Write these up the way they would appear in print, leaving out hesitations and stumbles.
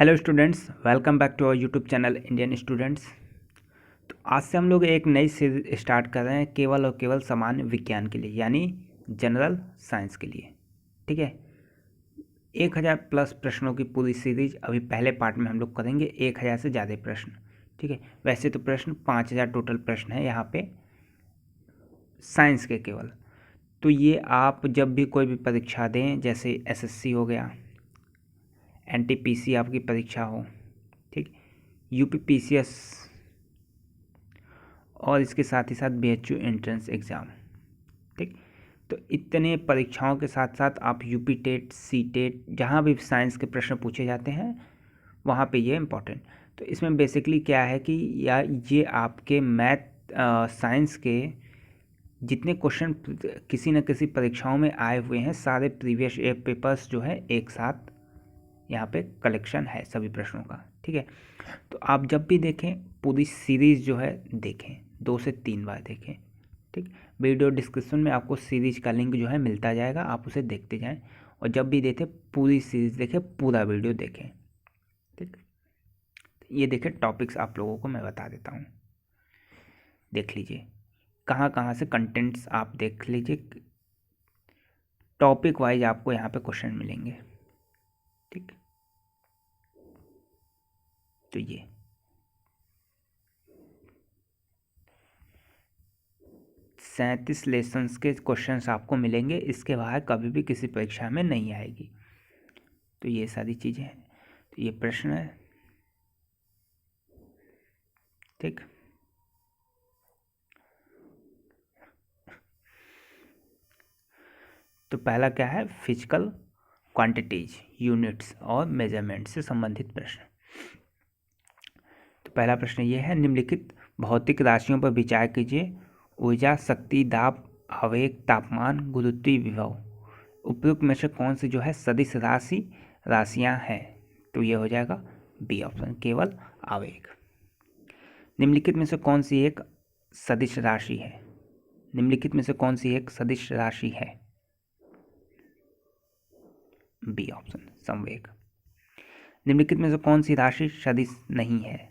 Hello students, welcome back to our YouTube channel Indian students. तो आज से हम लोग एक नई सीरीज स्टार्ट कर रहे हैं केवल और केवल सामान्य विज्ञान के लिए, यानी जनरल साइंस के लिए। ठीक है, 1000+ प्रश्नों की पूरी सीरीज अभी पहले पार्ट में हम लोग करेंगे, 1000 से ज़्यादा प्रश्न। ठीक है, वैसे तो प्रश्न 5000 टोटल प्रश्न है यहाँ पे साइंस के केवल। तो ये आप जब भी कोई भी परीक्षा दें, जैसे एसएससी हो गया, एनटीपीसी आपकी परीक्षा हो, ठीक, यूपीपीसीएस और इसके साथ ही साथ बीएचयू एंट्रेंस एग्ज़ाम, ठीक। तो इतने परीक्षाओं के साथ साथ आप यूपी टेट, सी टेट, जहाँ भी साइंस के प्रश्न पूछे जाते हैं वहाँ पे ये इम्पोर्टेंट। तो इसमें बेसिकली क्या है कि ये आपके मैथ साइंस के जितने क्वेश्चन किसी न किसी परीक्षाओं में आए हुए हैं, सारे प्रीवियस ईयर पेपर्स जो है एक साथ यहाँ पे कलेक्शन है सभी प्रश्नों का। ठीक है, तो आप जब भी देखें पूरी सीरीज़ जो है देखें, 2 से 3 बार देखें। ठीक, वीडियो डिस्क्रिप्शन में आपको सीरीज का लिंक जो है मिलता जाएगा, आप उसे देखते जाएं और जब भी देखें पूरी सीरीज़ देखें, पूरा वीडियो देखें। ठीक, ये देखें टॉपिक्स आप लोगों को मैं बता देता हूँ, देख लीजिए कहाँ कहाँ से कंटेंट्स आप देख लीजिए, टॉपिक वाइज आपको यहाँ पे क्वेश्चन मिलेंगे। ठीक, तो ये 37 लेसन्स के क्वेश्चंस आपको मिलेंगे, इसके बाहर कभी भी किसी परीक्षा में नहीं आएगी। तो ये सारी चीज़ें हैं, तो ये प्रश्न है। ठीक, तो पहला क्या है, फिजिकल क्वांटिटीज, यूनिट्स और मेजरमेंट से संबंधित प्रश्न। तो पहला प्रश्न ये है, निम्नलिखित भौतिक राशियों पर विचार कीजिए। ऊर्जा, शक्ति, दाब, आवेग, तापमान, गुरुत्वीय विभव। उपयुक्त में से कौन सी जो है सदिश राशियां हैं? तो ये हो जाएगा बी ऑप्शन, केवल आवेग। निम्नलिखित में से कौन सी एक सदिश राशि है? निम्नलिखित में से कौन सी एक सदिश राशि है? बी ऑप्शन, संवेग। निम्नलिखित में से कौन सी राशि सदिश नहीं है?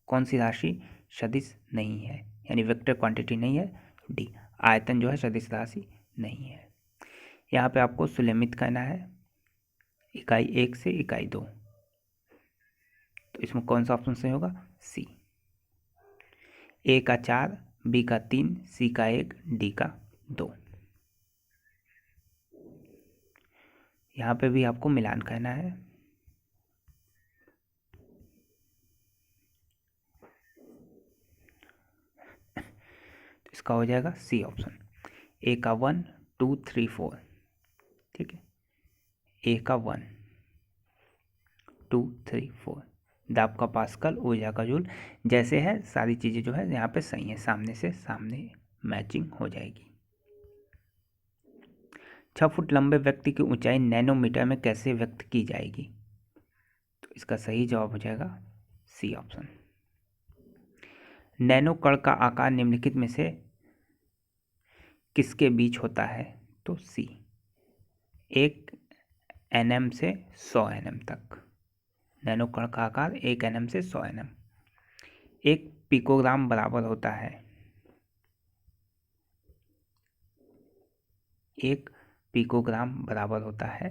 कौन सी राशि सदिश नहीं है, यानी वेक्टर क्वांटिटी नहीं है? डी, आयतन जो है सदिश राशि नहीं है। यहाँ पे आपको सुलेमित करना है, इकाई 1 से इकाई 2। तो इसमें कौन सा ऑप्शन सही होगा? सी। ए का 4, बी का 3, सी का 1, डी का 2। यहाँ पे भी आपको मिलान करना है। तो इसका हो जाएगा सी ऑप्शन, ए का 1, 2, 3, 4। ठीक है, ए का 1, 2, 3, 4। दाब का पास्कल, ऊर्जा का जूल, जैसे है सारी चीज़ें जो है यहाँ पे सही है, सामने से सामने मैचिंग हो जाएगी। 6 फुट लंबे व्यक्ति की ऊंचाई नैनोमीटर में कैसे व्यक्त की जाएगी? तो इसका सही जवाब हो जाएगा सी ऑप्शन। नैनो कण का आकार निम्नलिखित में से किसके बीच होता है? तो सी, 1 nm से 100 nm तक। नैनो कण का आकार 1 nm से 100 nm। 1 पिकोग्राम बराबर होता है, 1 पिकोग्राम बराबर होता है,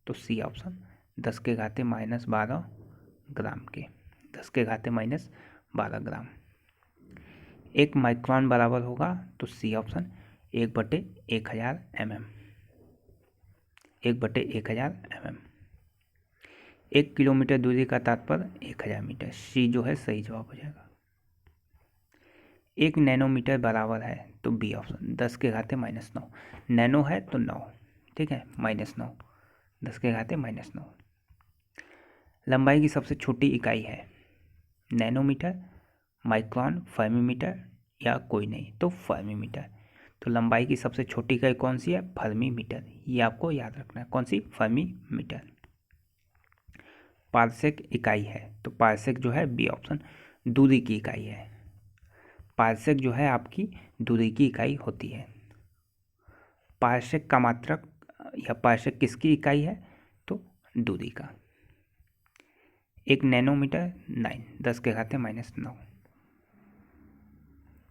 तो सी ऑप्शन, 10⁻⁻12 ग्राम के, 10⁻⁻12 ग्राम। 1 माइक्रोन बराबर होगा, तो C option, 1/1000 mm, 1/1000 mm। 1 kilometre दूरी का तात्पर्य 1000 मीटर, सी जो है सही जवाब हो जाएगा। 1 नैनोमीटर बराबर है, तो बी ऑप्शन, 10⁻⁻9। नैनो है तो 9, ठीक है, -9, 10⁻⁻9। लंबाई की सबसे छोटी इकाई है नैनोमीटर, माइक्रोन, फर्मीमीटर या कोई नहीं, तो फर्मीमीटर। तो लंबाई की सबसे छोटी इकाई कौन सी है? फर्मीमीटर, ये आपको याद रखना है, कौन सी? फर्मीमीटर। पारसेक इकाई है, तो पारसेक जो है बी ऑप्शन, दूरी की इकाई है। पारसेक जो है आपकी दूरी की इकाई होती है। पारसेक का मात्रक या पारसेक किसकी इकाई है? तो दूरी का। 1 नैनोमीटर 9, 10 के घाते -9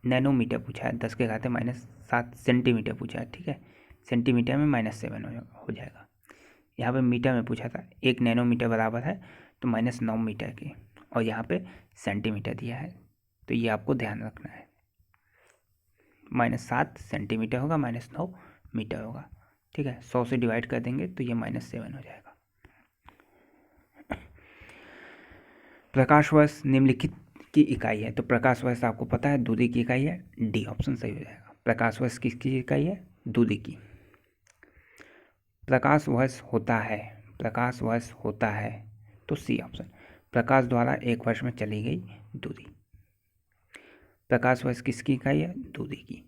नैनोमीटर पूछा है, 10 के घाते -7 सेंटीमीटर पूछा है, ठीक है। सेंटीमीटर में -7 हो जाएगा। यहाँ पे मीटर में पूछा था, 1 नैनोमीटर बराबर है तो -9 मीटर के, और यहाँ पे सेंटीमीटर दिया है, तो ये आपको ध्यान रखना है। -7 सेंटीमीटर होगा, -9 मीटर होगा, ठीक है। 100 से डिवाइड कर देंगे तो ये -7 हो जाएगा। प्रकाश वर्ष निम्नलिखित की इकाई है, तो प्रकाश वर्ष आपको पता है दूरी की इकाई है, डी ऑप्शन सही हो जाएगा। प्रकाश वर्ष किसकी इकाई है? दूरी की। प्रकाश वर्ष होता है, प्रकाश वर्ष होता है तो सी ऑप्शन। प्रकाश द्वारा एक वर्ष में चली गई दूरी। प्रकाश वर्ष किसकी इकाई है? दूरी की।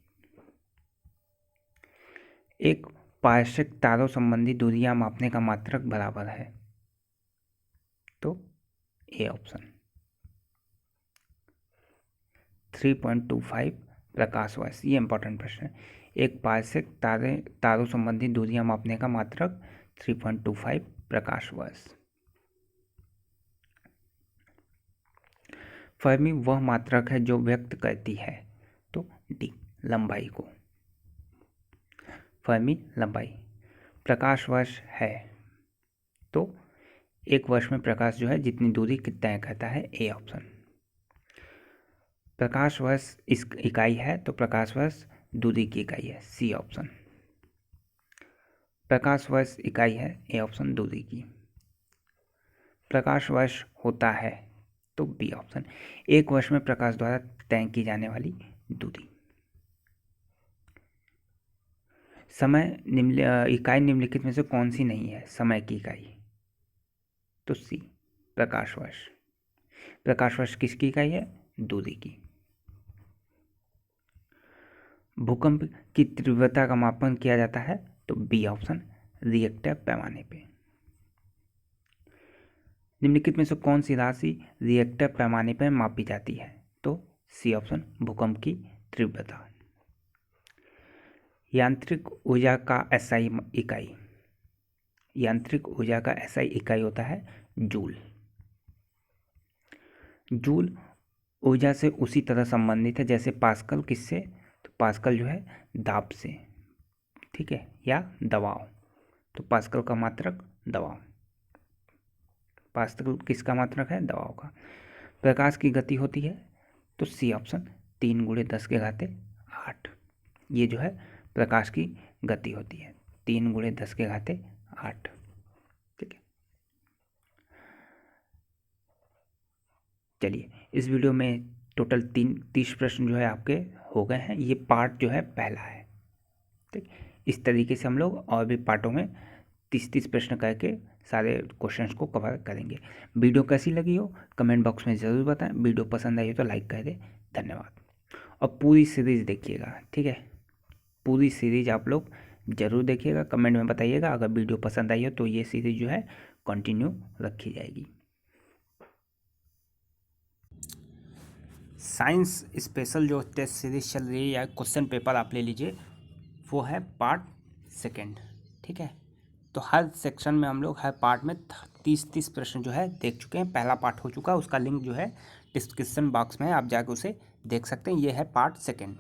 एक पारस्यिक तारों संबंधी दूरियां मापने का मात्रक बराबर है, तो ए ऑप्शन। 3.25 प्रकाश वर्ष, ये इंपॉर्टेंट प्रश्न है। एक पारस्यिक तारों संबंधी दूरियां मापने का मात्रक 3.25 प्रकाश वर्ष। फर्मी वह मात्रक है जो व्यक्त करती है, तो डी लंबाई को। फर्मी लंबाई। प्रकाश वर्ष है तो एक वर्ष में प्रकाश जो है जितनी दूरी तय करता है, ए ऑप्शन। प्रकाश वर्ष इस इकाई है तो प्रकाश वर्ष दूरी की इकाई है, सी ऑप्शन। प्रकाश वर्ष इकाई है, ए ऑप्शन दूरी की। प्रकाश वर्ष होता है तो बी ऑप्शन। एक वर्ष में प्रकाश द्वारा तय की जाने वाली दूरी। समय इकाई निम्नलिखित में से कौन सी नहीं है समय की इकाई, तो सी प्रकाश वर्ष। प्रकाश वर्ष किसकी इकाई है? दूरी की। भूकंप की तीव्रता का मापन किया जाता है, तो बी ऑप्शन रिएक्टर पैमाने पे। निम्नलिखित में से कौन सी राशि रिएक्टर पैमाने पर मापी जाती है, तो सी ऑप्शन भूकंप की तीव्रता। यांत्रिक ऊर्जा का एसआई इकाई। यांत्रिक ऊर्जा का एसआई इकाई होता है जूल। जूल ऊर्जा से उसी तरह संबंधित है जैसे पास्कल। किससे? तो पास्कल जो है दाब से, ठीक है, या दबाव। तो पास्कल का मात्रक दबाव। पास्कल किसका मात्रक है? दबाव का। प्रकाश की गति होती है, तो सी ऑप्शन 3 × 10 के घाते 8। ये जो है प्रकाश की गति होती है, 3 × 10 के घाते 8, ठीक है। चलिए, इस वीडियो में टोटल 30 प्रश्न जो है आपके हो गए हैं। ये पार्ट जो है पहला है, ठीक। इस तरीके से हम लोग और भी पार्टों में 30 प्रश्न करके सारे क्वेश्चंस को कवर करेंगे। वीडियो कैसी लगी हो कमेंट बॉक्स में ज़रूर बताएं। वीडियो पसंद आई हो तो लाइक कर दें। धन्यवाद। और पूरी सीरीज़ देखिएगा, ठीक है। पूरी सीरीज़ आप लोग ज़रूर देखिएगा, कमेंट में बताइएगा। अगर वीडियो पसंद आई हो तो ये सीरीज़ जो है कंटिन्यू रखी जाएगी। साइंस स्पेशल जो टेस्ट सीरीज चल रही है या क्वेश्चन पेपर आप ले लीजिए, वो है पार्ट 2, ठीक है। तो हर सेक्शन में हम लोग हर पार्ट में 30 प्रश्न जो है देख चुके हैं। पहला पार्ट हो चुका है, उसका लिंक जो है डिस्क्रिप्शन बॉक्स में है, आप जाकर उसे देख सकते हैं। ये है पार्ट 2।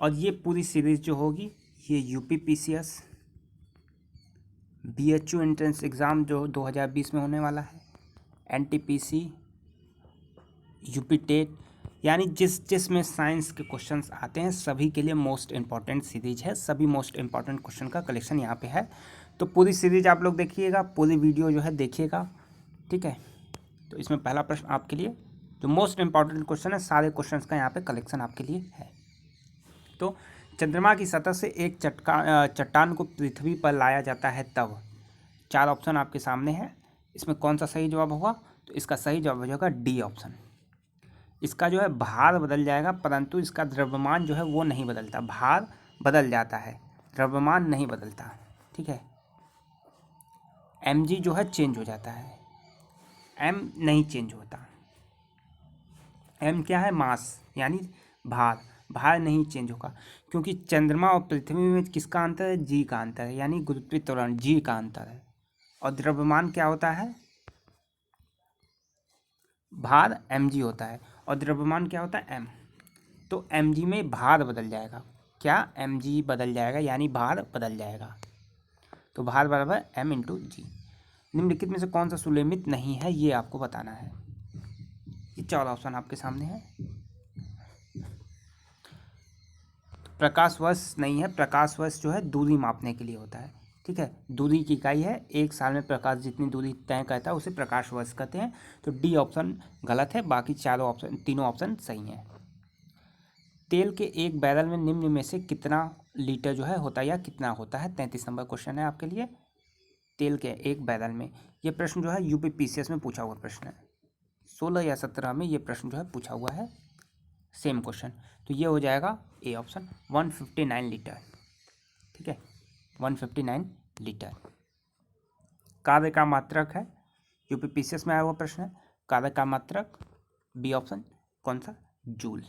और ये पूरी सीरीज़ जो होगी ये UPPCS BHU एंट्रेंस एग्ज़ाम जो 2020 में होने वाला है, NTPC UP टेट, यानी जिस में साइंस के क्वेश्चंस आते हैं सभी के लिए मोस्ट इम्पॉर्टेंट सीरीज है। सभी मोस्ट इम्पॉर्टेंट क्वेश्चन का कलेक्शन यहाँ पे है। तो पूरी सीरीज आप लोग देखिएगा, पूरी वीडियो जो है देखिएगा, ठीक है। तो इसमें पहला प्रश्न आपके लिए जो मोस्ट इम्पॉर्टेंट क्वेश्चन है, सारे क्वेश्चंस का यहाँ पे कलेक्शन आपके लिए है। तो चंद्रमा की सतह से एक चट्टान को पृथ्वी पर लाया जाता है तब। 4 ऑप्शन आपके सामने है, इसमें कौन सा सही जवाब होगा? तो इसका सही जवाब हो जाएगा डी ऑप्शन। इसका जो है भार बदल जाएगा, परंतु इसका द्रव्यमान जो है वो नहीं बदलता। भार बदल जाता है, द्रव्यमान नहीं बदलता, ठीक है। mg जो है चेंज हो जाता है, m नहीं चेंज होता। m क्या है? मास, यानी भार। भार नहीं चेंज होगा, क्योंकि चंद्रमा और पृथ्वी में किसका अंतर है? g का अंतर है, यानी गुरुत्वीय त्वरण g का अंतर है। और द्रव्यमान क्या होता है? भार mg होता है और द्रव्यमान क्या होता है m। तो mg में भार बदल जाएगा, क्या mg बदल जाएगा यानी भार बदल जाएगा। तो भार बराबर m इंटू जी। निम्नलिखित में से कौन सा सुलेमित नहीं है ये आपको बताना है। ये 4 ऑप्शन आपके सामने है। प्रकाश वर्ष नहीं है, प्रकाश वर्ष जो है दूरी मापने के लिए होता है, ठीक है। दूरी की इकाई है, एक साल में प्रकाश जितनी दूरी तय करता है उसे प्रकाश वर्ष कहते हैं। तो डी ऑप्शन गलत है, बाकी तीनों ऑप्शन सही हैं। तेल के एक बैरल में निम्न में से कितना लीटर जो है होता है या कितना होता है, 33 नंबर क्वेश्चन है आपके लिए। तेल के एक बैरल में, ये प्रश्न जो है यूपीपीसीएस में पूछा हुआ प्रश्न है, 16 या 17 में ये प्रश्न जो है पूछा हुआ है, सेम क्वेश्चन। तो ये हो जाएगा ए ऑप्शन 159 लीटर, ठीक है 159 लीटर। कार्य का मात्रक है, यूपीपीसीएस में आया हुआ प्रश्न है, कार्य का मात्रक बी ऑप्शन कौन सा, जूल।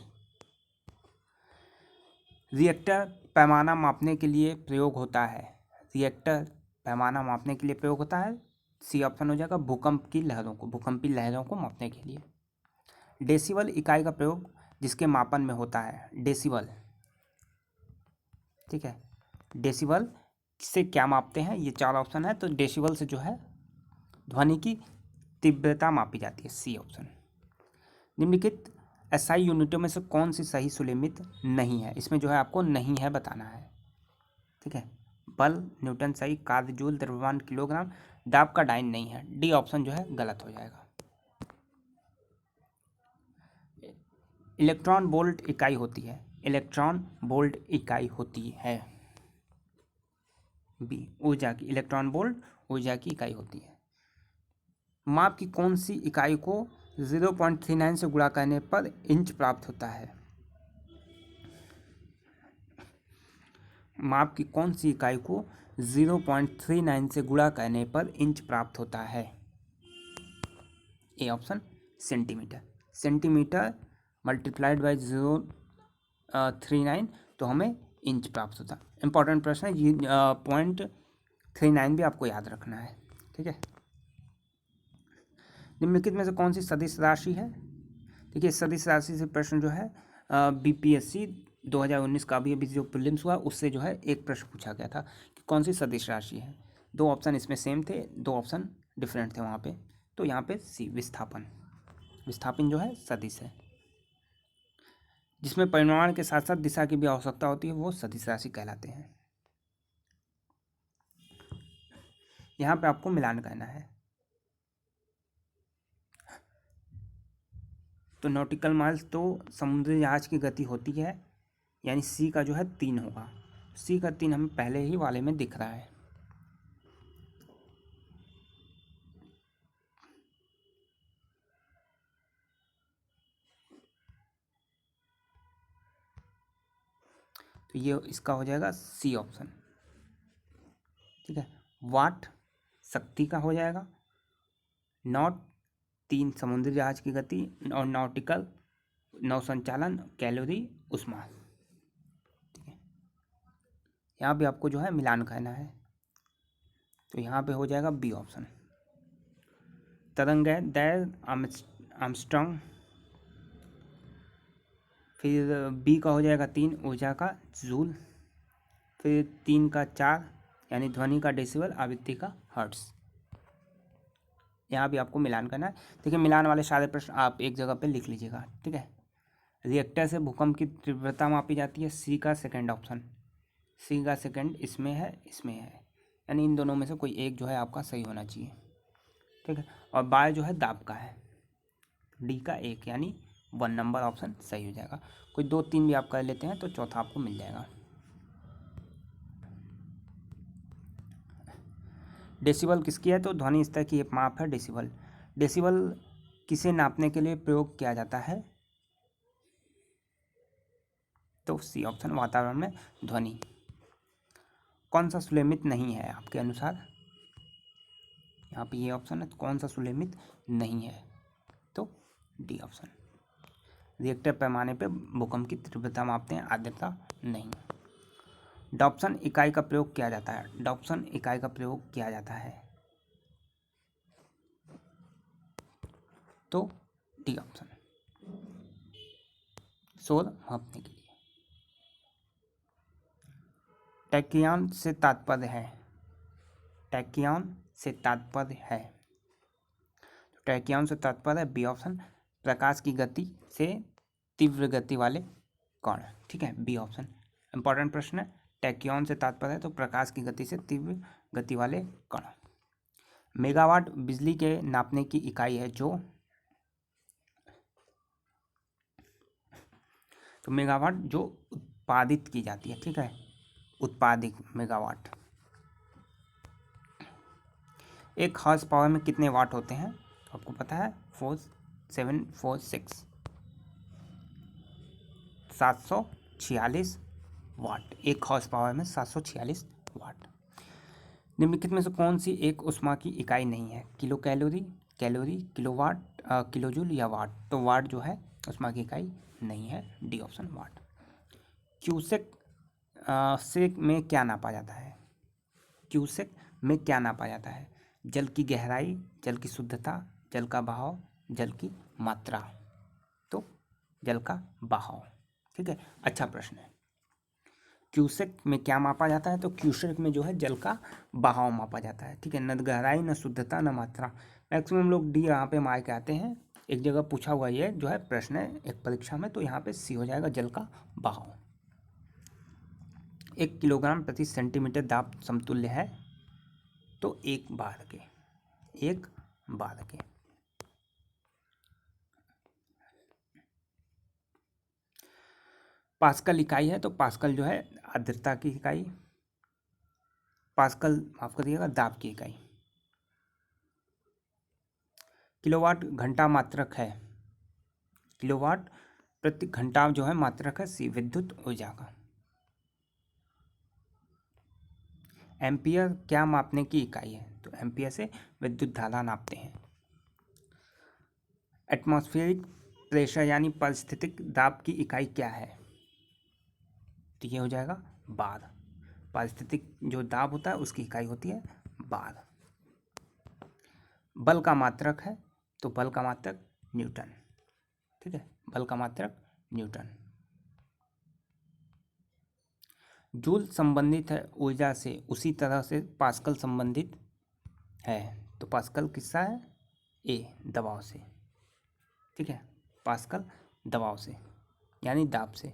रिएक्टर पैमाना मापने के लिए प्रयोग होता है, रिएक्टर पैमाना मापने के लिए प्रयोग होता है, सी ऑप्शन हो जाएगा भूकंपी लहरों को मापने के लिए। डेसिबल इकाई का प्रयोग जिसके मापन में होता है, डेसिबल, ठीक है। डेसिबल से क्या मापते हैं, ये 4 ऑप्शन है। तो डेसिबल से जो है ध्वनि की तीव्रता मापी जाती है, सी ऑप्शन। निम्नलिखित एसआई यूनिटों में से कौन सी सही सुलेमित नहीं है, इसमें जो है आपको नहीं है बताना है, ठीक है। बल न्यूटन सही, कार्य जूल, द्रव्यमान किलोग्राम, दाब का डाइन नहीं है, डी ऑप्शन जो है गलत हो जाएगा। इलेक्ट्रॉन वोल्ट इकाई होती है, इलेक्ट्रॉन वोल्ट इकाई होती है, बी ऊर्जा की, इलेक्ट्रॉन वोल्ट ऊर्जा की इकाई होती है। माप की कौन सी इकाई को 0.39 से गुणा करने पर इंच प्राप्त होता है, माप की कौन सी इकाई को 0.39 से गुणा करने पर इंच प्राप्त होता है, A option centimetre. Centimetre multiplied by 0.39 तो हमें इंच प्राप्त होता है। इंपॉर्टेंट प्रश्न है ये, 0.39 भी आपको याद रखना है, ठीक है। निम्नलिखित में से कौन सी सदिश राशि है, देखिए सदिश राशि से प्रश्न जो है बीपीएससी 2019 का भी अभी जो प्रीलिम्स हुआ उससे जो है एक प्रश्न पूछा गया था कि कौन सी सदिश राशि है। 2 ऑप्शन इसमें सेम थे, 2 ऑप्शन डिफरेंट थे वहाँ पे। तो यहाँ पे सी विस्थापन, विस्थापन जो है सदिश है। जिसमें परिमाण के साथ साथ दिशा की भी आवश्यकता होती है वो सदिश राशि कहलाते हैं। यहाँ पे आपको मिलान करना है। तो नॉटिकल माइल्स तो समुद्री जहाज की गति होती है, यानी सी का जो है 3 होगा, सी का 3 हमें पहले ही वाले में दिख रहा है। तो ये इसका हो जाएगा सी ऑप्शन, ठीक है। वाट शक्ति का हो जाएगा, नॉट 3 समुद्री जहाज की गति, और नॉटिकल नौ संचालन, कैलोरी उष्मा, ठीक है। यहाँ भी आपको जो है मिलान करना है। तो यहाँ पे हो जाएगा बी ऑप्शन। तरंगदैर्घ्य आर्मस्ट्रांग, फिर बी का हो जाएगा 3 ऊर्जा का जूल, फिर 3 का 4 यानी ध्वनि का डेसिबल, आवृत्ति का हर्ट्ज। यहाँ भी आपको मिलान करना है। देखिए मिलान वाले सारे प्रश्न आप एक जगह पे लिख लीजिएगा, ठीक है। रिएक्टर से भूकंप की तीव्रता मापी जाती है, सी का सेकंड ऑप्शन, सी का सेकंड इसमें है, इसमें है, यानी इन दोनों में से कोई एक जो है आपका सही होना चाहिए, ठीक है। और बाय जो है दाब का है, डी का 1 यानी 1 नंबर ऑप्शन सही हो जाएगा। कोई 2 3 भी आप कर लेते हैं तो चौथा आपको मिल जाएगा। डेसिबल किसकी है, तो ध्वनि स्तर की एक माप है डेसिबल। डेसिबल किसे नापने के लिए प्रयोग किया जाता है, तो सी ऑप्शन वातावरण में ध्वनि। कौन सा सुलेमित नहीं है आपके अनुसार, यहाँ पे ये ऑप्शन है, तो कौन सा सुलेमित नहीं है, तो डी ऑप्शन। रिएक्टर पैमाने पे भूकंप की तीव्रता मापते हैं, आर्द्रता नहीं। डॉप्सन इकाई का प्रयोग किया जाता है, डॉप्सन इकाई का प्रयोग किया जाता है, तो डी ऑप्शन, शोर मापने के लिए। टैक्यन से तात्पर्य है, टैक्यन से तात्पर्य है, टैक्यन से तात्पर्य बी ऑप्शन, प्रकाश की गति से तीव्र गति वाले कण। ठीक है, बी ऑप्शन इंपॉर्टेंट प्रश्न है। टैक्यन से तात्पर्य है तो प्रकाश की गति से तीव्र गति वाले कण। मेगावाट बिजली के नापने की इकाई है जो, तो मेगावाट जो उत्पादित की जाती है। ठीक है, उत्पादित मेगावाट। एक हॉर्स पावर में कितने वाट होते हैं? तो आपको पता है 4746, 746 वाट। एक हॉर्स पावर में 746 वाट। निम्नलिखित में से कौन सी एक ऊष्मा की इकाई नहीं है? Kilo calorie, calorie, kilowatt, kilojoule या वाट? तो वाट जो है ऊष्मा की इकाई नहीं है, डी ऑप्शन वाट। क्यूसेक से में क्या नापा जाता है? क्यूसेक में क्या नापा जाता है? जल की गहराई, जल की शुद्धता, जल का बहाव, जल की मात्रा। तो जल का बहाव। ठीक है, अच्छा प्रश्न है। क्यूसेक में क्या मापा जाता है? तो क्यूसेक में जो है जल का बहाव मापा जाता है। ठीक है, न गहराई, न शुद्धता, न मात्रा। मैक्सिमम लोग डी यहाँ पे मार के आते हैं। एक जगह पूछा हुआ ये जो है प्रश्न है एक परीक्षा में, तो यहाँ पे सी हो जाएगा, जल का बहाव। 1 किलोग्राम प्रति सेंटीमीटर दाब समतुल्य है, तो 1 बार के, 1 बार के। पास्कल इकाई है, तो पास्कल जो है आर्द्रता की इकाई, पास्कल माफ करिएगा दाब की इकाई। किलोवाट घंटा मात्रक है, किलोवाट प्रति घंटा जो है मात्रक है सी विद्युत ऊर्जा का। एम्पियर क्या मापने की इकाई है? तो एम्पियर से विद्युत धारा नापते हैं। एटमॉस्फेरिक प्रेशर यानी पारिस्थितिक दाब की इकाई क्या है? तो ये हो जाएगा बार। पारिस्थितिक जो दाब होता है उसकी इकाई होती है बार। बल का मात्रक है, तो बल का मात्रक न्यूटन। ठीक है, बल का मात्रक न्यूटन। जूल संबंधित है ऊर्जा से, उसी तरह से पास्कल संबंधित है। तो पास्कल किससा है? ए, दबाव से। ठीक है, पास्कल दबाव से यानी दाब से।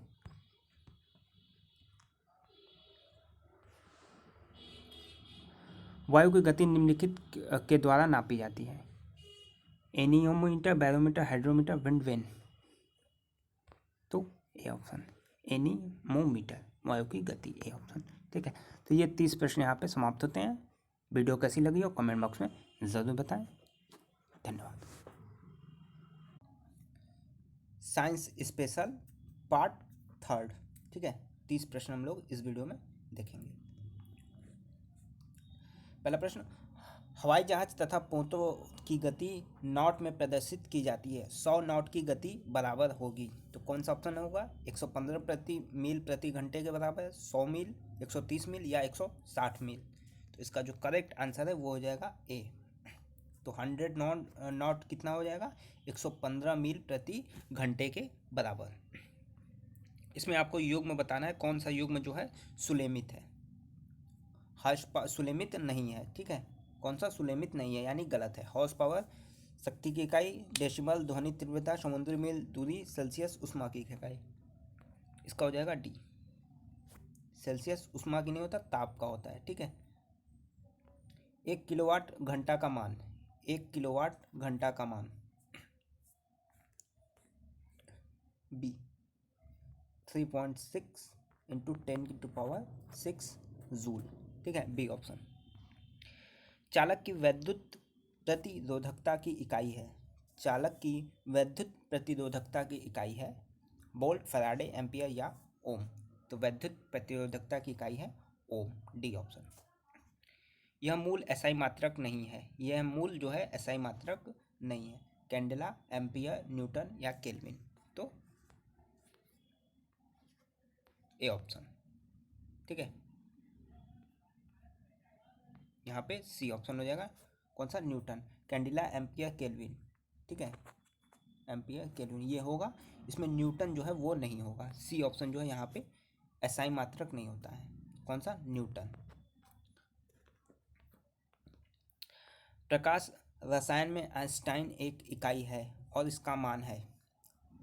वायु की गति निम्नलिखित के द्वारा नापी जाती है? एनियोमीटर, बैरोमीटर, हाइड्रोमीटर, विंड वेन। तो ए ऑप्शन, एनीमोमीटर, वायु की गति, ए ऑप्शन। ठीक है, तो ये 30 प्रश्न यहाँ पे समाप्त होते हैं। वीडियो कैसी लगी हो कमेंट बॉक्स में ज़रूर बताएं। धन्यवाद। Science special part 3। ठीक है, 30 प्रश्न हम लोग इस वीडियो में देखेंगे। पहला प्रश्न, हवाई जहाज तथा पोतों की गति नॉट में प्रदर्शित की जाती है, 100 नॉट की गति बराबर होगी। तो कौन सा ऑप्शन होगा? 115 प्रति मील प्रति घंटे के बराबर है, 100 मील, 130 मील या 160 मील। तो इसका जो करेक्ट आंसर है वो हो जाएगा ए। तो 100 नॉट कितना हो जाएगा? 115 मील प्रति घंटे के बराबर। इसमें आपको युग्म बताना है, कौन सा युग्म जो है सुलेमित है। सुलेमित नहीं है। ठीक है, कौन सा? सुलेमित नहीं है यानी गलत है। हॉर्स पावर शक्ति की इकाई, डेसिमल ध्वनि तीव्रता, समुद्री मील दूरी, सेल्सियस उष्मा की इकाई। इसका हो जाएगा डी। सेल्सियस उष्मा की नहीं होता, ताप का होता है। ठीक है, 1 किलोवाट घंटा का मान, 1 किलोवाट घंटा का मान बी 3.6 इंटू 10⁻6 जूल। ठीक है, बी ऑप्शन। चालक की वैद्युत प्रतिरोधकता की इकाई है, चालक की वैद्युत प्रतिरोधकता की इकाई है वोल्ट, फैराडे, एम्पियर या ओम। तो वैद्युत प्रतिरोधकता की इकाई है ओम, डी ऑप्शन। यह मूल एसआई मात्रक नहीं है, यह मूल जो है एसआई मात्रक नहीं है। कैंडेला, एम्पियर, न्यूटन या केल्विन। तो ए ऑप्शन। ठीक है, यहाँ पे सी ऑप्शन हो जाएगा। कौन सा? Newton, candela, ampere, kelvin. ठीक है, एम्पियर केल्विन ये होगा। इसमें न्यूटन जो है वो नहीं होगा। सी ऑप्शन जो है यहाँ पे एसआई मात्रक नहीं होता है। कौन सा? न्यूटन। प्रकाश रसायन में आइंस्टाइन एक इकाई है और इसका मान है।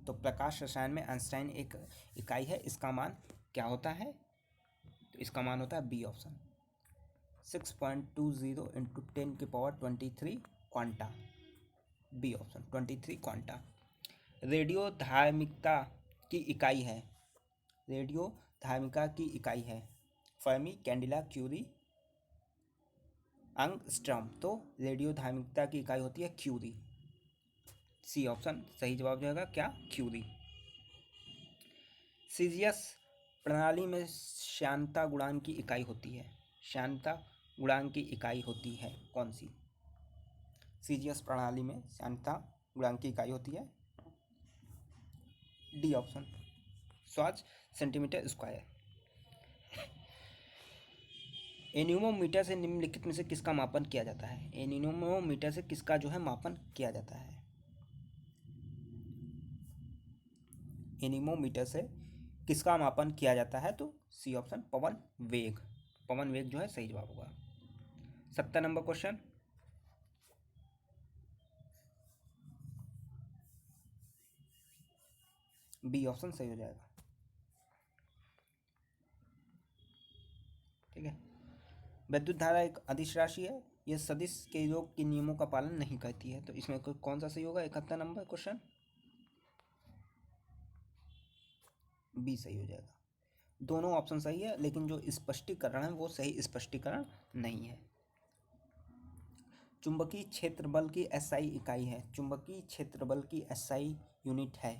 तो प्रकाश रसायन में आइंस्टाइन एक इकाई है, इसका मान क्या होता है? तो इसका मान होता है B option 6.20 into 10⁻23 quanta. B option 23 quanta. Radio धार्मिकता की इकाई है। रेडियो धार्मिकता की इकाई है फर्मी, कैंडिला, क्यूरी, एंगस्ट्रॉम। तो रेडियो धार्मिकता की इकाई होती है क्यूरी। सी ऑप्शन सही जवाब जो होगा क्या? क्यूरी। सीजियस प्रणाली में श्यानता गुणांक की इकाई होती है। श्यानता गुणांक की इकाई होती है कौन सी? सीजियस प्रणाली में श्यानता गुणांक की इकाई होती है D option स्वाच centimetre square. Anemometer से निम्नलिखित में से किसका मापन किया जाता है? एनीमोमीटर से किसका जो है मापन किया जाता है? एनीमोमीटर से किसका मापन किया जाता है? तो सी ऑप्शन पवन वेग। पवन वेग जो है सही जवाब होगा। 70 नंबर क्वेश्चन। बी ऑप्शन सही हो जाएगा। ठीक है। विद्युत धारा एक अदिश राशि है, यह सदिश के योग के नियमों का पालन नहीं करती है। तो इसमें कौन सा सही होगा? 71 नंबर क्वेश्चन बी सही हो जाएगा। दोनों ऑप्शन सही है, लेकिन जो स्पष्टीकरण है वो सही स्पष्टीकरण नहीं है। चुंबकीय क्षेत्र बल की एसआई इकाई है। चुंबकीय क्षेत्र बल की एसआई यूनिट है।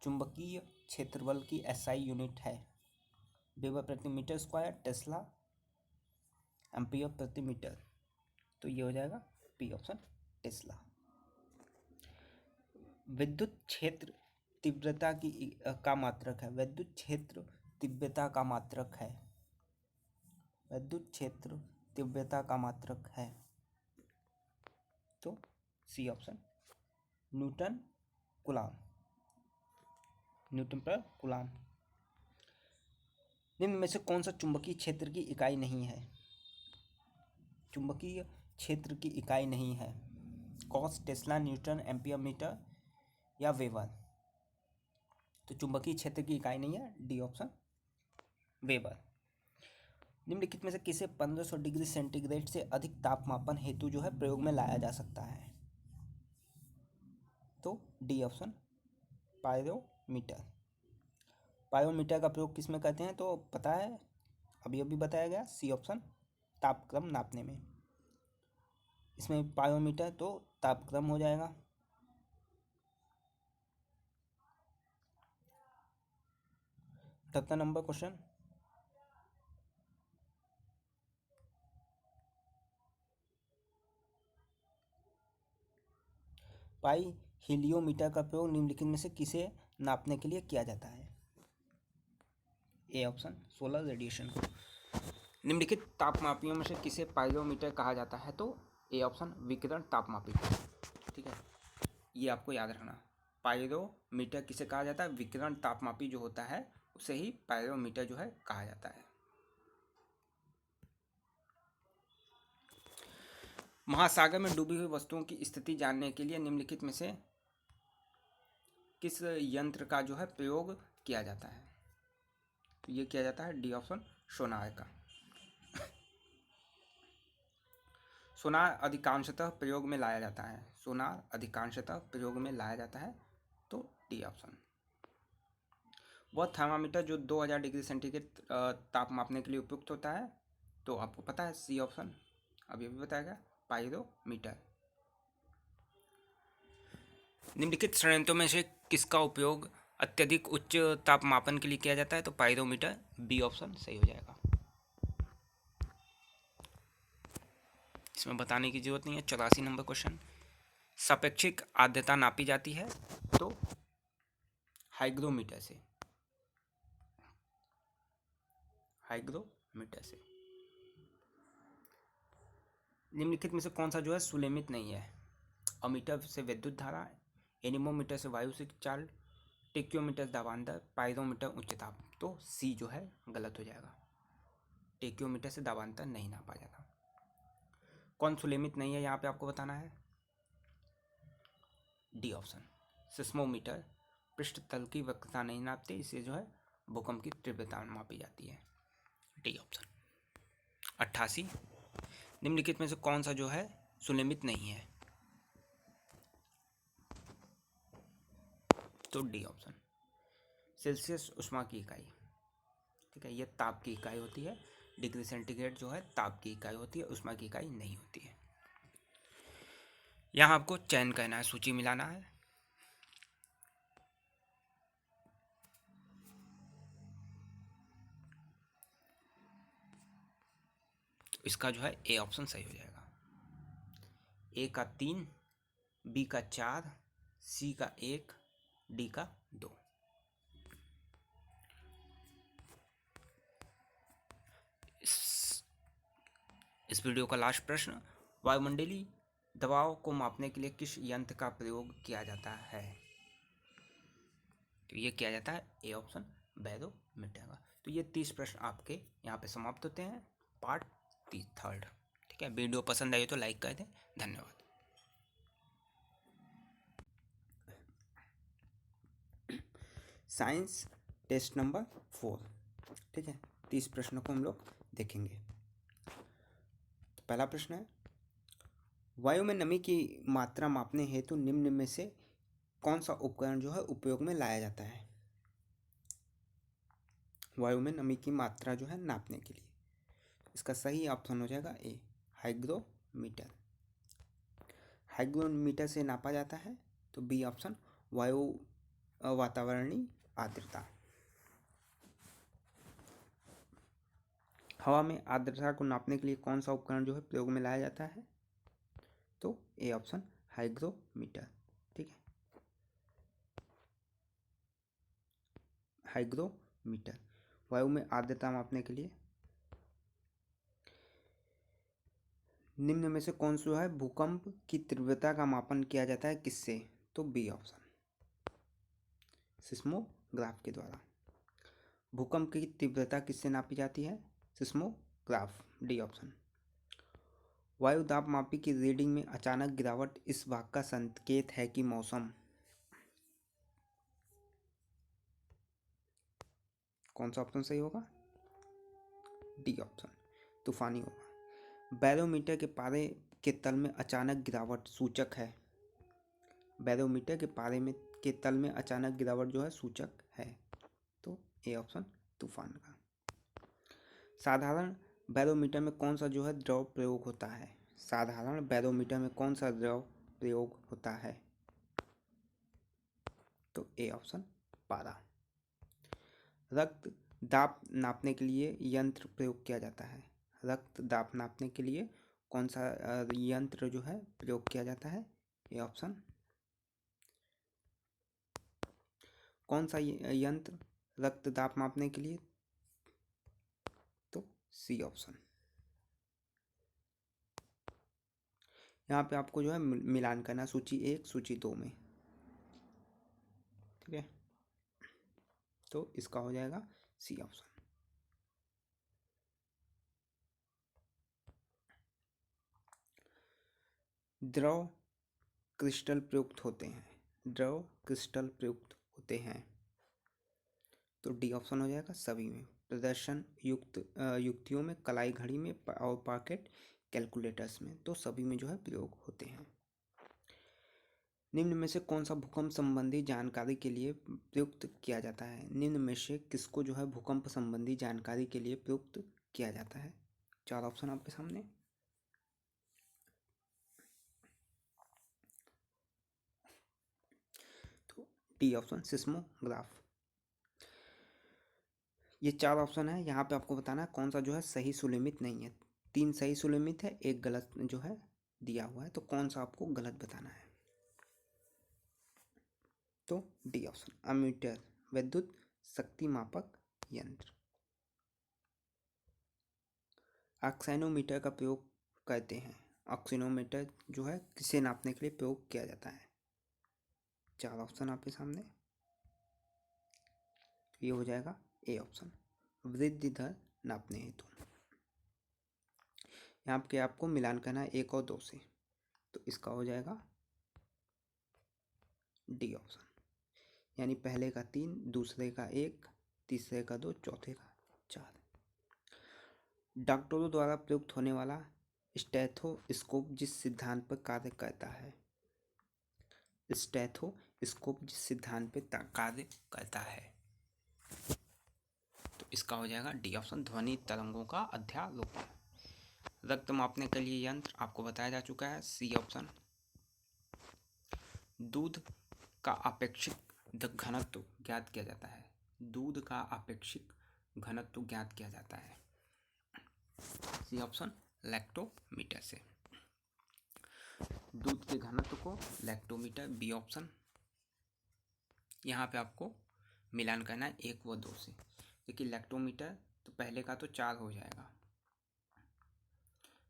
चुंबकीय क्षेत्र बल की एसआई यूनिट है वेबर प्रति मीटर स्क्वायर, टेस्ला, एम्पियर प्रति मीटर। तो ये हो जाएगा पी ऑप्शन टेस्ला। विद्युत क्षेत्र तीव्रता की का मात्रक है। विद्युत क्षेत्र तीव्रता का मात्रक है। विद्युत क्षेत्र तीव्रता का मात्रक है। तो C option newton coulomb. Newton पर कूलाम। निम्न में से कौन सा चुंबकीय क्षेत्र की इकाई नहीं है? चुंबकीय क्षेत्र की इकाई नहीं है। Gauss, tesla, newton, ampere metre या वेबर। तो चुंबकीय क्षेत्र की इकाई नहीं है, डी ऑप्शन वेबर। निम्नलिखित में से किसे 1500 डिग्री सेंटीग्रेड से अधिक तापमापन हेतु जो है प्रयोग में लाया जा सकता है? तो डी ऑप्शन पायरोमीटर। पायरोमीटर का प्रयोग किस में करते हैं? तो पता है, अभी अभी बताया गया, सी ऑप्शन तापक्रम नापने में। इसमें पायरोमीटर तो तापक्रम हो जाएगा। सत्तर नंबर क्वेश्चन। पाई हीलियोमीटर का प्रयोग निम्नलिखित में से किसे नापने के लिए किया जाता है? ए ऑप्शन सोलर रेडिएशन को। निम्नलिखित तापमापियों में से किसे पाइरोमीटर कहा जाता है? तो ए ऑप्शन विकिरण तापमापी। ठीक है, ये आपको याद रखना। पाइरोमीटर किसे कहा जाता है? विकिरण तापमापी जो होता है उसे ही पाइरोमीटर जो है कहा जाता है। महासागर में डूबी हुई वस्तुओं की स्थिति जानने के लिए निम्नलिखित में से किस यंत्र का जो है प्रयोग किया जाता है? तो ये किया जाता है डी ऑप्शन सोनार का। सोनार अधिकांशतः प्रयोग में लाया जाता है। सोनार अधिकांशतः प्रयोग में लाया जाता है। तो डी ऑप्शन। वह थर्मामीटर जो 2000 डिग्री सेंटीग्रेड ताप मापने के लिए उपयुक्त होता है, तो आपको पता है सी ऑप्शन अभी अभी बताया गया, पाइरोमीटर। निम्नलिखित संयंत्रों में से किसका उपयोग अत्यधिक उच्च तापमापन के लिए किया जाता है? तो पाइरोमीटर, बी ऑप्शन सही हो जाएगा। इसमें बताने की जरूरत नहीं है। 84 नंबर क्वेश्चन। सापेक्षिक आर्द्रता नापी जाती है? तो हाइग्रोमीटर से। हाइग्रोमीटर से। निम्नलिखित में से कौन सा जो है सुलेमित नहीं है? अमीटर से विद्युत धारा, एनीमोमीटर से वायु से चाल, टेक्योमीटर दाबांतर, पायरोमीटर उच्च ताप। तो सी जो है गलत हो जाएगा, टेक्योमीटर से दाबांतर नहीं नापा जाता। कौन सुलेमित नहीं है यहाँ पे आपको बताना है, डी ऑप्शन, सिस्मोमीटर पृष्ठ तल की वक्रता नहीं नापते, इससे जो है भूकंप की तीव्रता मापी जाती है, डी ऑप्शन। 88, निम्नलिखित में से कौन सा जो है सुलेमित नहीं है, तो डी ऑप्शन, सेल्सियस उष्मा की इकाई, ठीक है, यह ताप की इकाई होती है, डिग्री सेंटीग्रेड जो है ताप की इकाई होती है, उष्मा की इकाई नहीं होती है। यहाँ आपको चयन करना है, सूची मिलाना है। तो इसका जो है ए ऑप्शन सही हो जाएगा, ए का 3, बी का 4, सी का 1, डी का 2। इस वीडियो का लास्ट प्रश्न, वायुमंडलीय दबाव को मापने के लिए किस यंत्र का प्रयोग किया जाता है, तो ये किया जाता है ए ऑप्शन, बैरोमीटर का। तो ये 30 प्रश्न आपके यहाँ पे समाप्त होते हैं, पार्ट 3। ठीक है, वीडियो पसंद आई तो लाइक कर दें, धन्यवाद। साइंस टेस्ट नंबर 4, ठीक है, 30 प्रश्नों को हम लोग देखेंगे। तो पहला प्रश्न है, वायु में नमी की मात्रा मापने हेतु निम्न में से कौन सा उपकरण जो है उपयोग में लाया जाता है। वायु में नमी की मात्रा जो है नापने के लिए, इसका सही ऑप्शन हो जाएगा ए, हाइग्रोमीटर। हाइग्रोमीटर से नापा जाता है, तो बी ऑप्शन, वायु वातावरणीय आर्द्रता। हवा में आर्द्रता को नापने के लिए कौन सा उपकरण जो है प्रयोग में लाया जाता है, तो ए ऑप्शन, हाइग्रोमीटर। ठीक है, हाइग्रोमीटर वायु में आर्द्रता मापने के लिए। निम्न में से कौन सा है भूकंप की तीव्रता का मापन किया जाता है किससे, तो बी ऑप्शन, सिस्मोग्राफ के द्वारा। भूकंप की तीव्रता किससे नापी जाती है, सिस्मोग्राफ, डी ऑप्शन। वायु दाब मापी की रीडिंग में अचानक गिरावट इस भाग का संकेत है कि मौसम, कौन सा ऑप्शन सही होगा, डी ऑप्शन, तूफानी होगा। बैरोमीटर के पारे के तल में अचानक गिरावट सूचक है, बैरोमीटर के पारे में के तल में अचानक गिरावट जो है सूचक है, तो ए ऑप्शन, तूफान का। साधारण बैरोमीटर में कौन सा जो है द्रव प्रयोग होता है, साधारण बैरोमीटर में कौन सा द्रव प्रयोग होता है, तो ए ऑप्शन, पारा। रक्त दाब नापने के लिए यंत्र प्रयोग किया जाता है, रक्त दाब नापने के लिए कौन सा यंत्र जो है प्रयोग किया जाता है, ए ऑप्शन। कौन सा यंत्र रक्त दाब मापने के लिए, तो सी ऑप्शन। यहाँ पे आपको जो है मिलान करना, सूची 1 सूची 2 में, ठीक है, तो इसका हो जाएगा सी ऑप्शन। द्रव क्रिस्टल प्रयुक्त होते हैं, द्रव क्रिस्टल प्रयुक्त होते हैं, तो डी ऑप्शन हो जाएगा सभी में। प्रदर्शन युक्तियों में, कलाई घड़ी में और पॉकेट कैलकुलेटर्स में, तो सभी में जो है प्रयोग होते हैं। निम्न में से कौन सा भूकंप संबंधी जानकारी के लिए प्रयुक्त किया जाता है, निम्न में से किसको जो है भूकंप संबंधी जानकारी के लिए प्रयुक्त किया जाता है, 4 ऑप्शन आपके सामने। तो डी ऑप्शन, सिस्मोग्राफ। ये 4 ऑप्शन है, यहाँ पे आपको बताना है कौन सा जो है सही सुलेमित नहीं है। 3 सही सुलेमित है, 1 गलत जो है दिया हुआ है, तो कौन सा आपको गलत बताना है, तो डी ऑप्शन, अम्मीटर, विद्युत शक्ति मापक यंत्र। ऑक्सीनोमीटर का प्रयोग करते हैं, ऑक्सीनोमीटर जो है किसे नापने के लिए प्रयोग किया जाता है, 4 ऑप्शन आपके सामने, ये हो जाएगा ए ऑप्शन, वृद्धि दर नापने हेतु। यहाँ पे आपको मिलान करना है 1 और 2 से, तो इसका हो जाएगा डी ऑप्शन, यानी पहले का 3, दूसरे का 1, तीसरे का 2, चौथे का 4। डॉक्टरों द्वारा प्रयुक्त होने वाला स्टेथोस्कोप जिस सिद्धांत पर कार्य करता है, स्टेथोस्कोप जिस सिद्धांत पर कार्य करता है, तो इसका हो जाएगा डी ऑप्शन, ध्वनि तरंगों का अध्यालोकन। रक्त मापने के लिए यंत्र आपको बताया जा चुका है, सी ऑप्शन। दूध का अपेक्षित घनत्व ज्ञात किया जाता है, दूध का अपेक्षित घनत्व ज्ञात किया जाता है, सी ऑप्शन, लैक्टोमीटर से। दूध के घनत्व को लैक्टोमीटर, बी ऑप्शन। यहाँ पे आपको मिलान करना है 1 व 2 से। देखिए लैक्टोमीटर तो पहले का तो 4 हो जाएगा,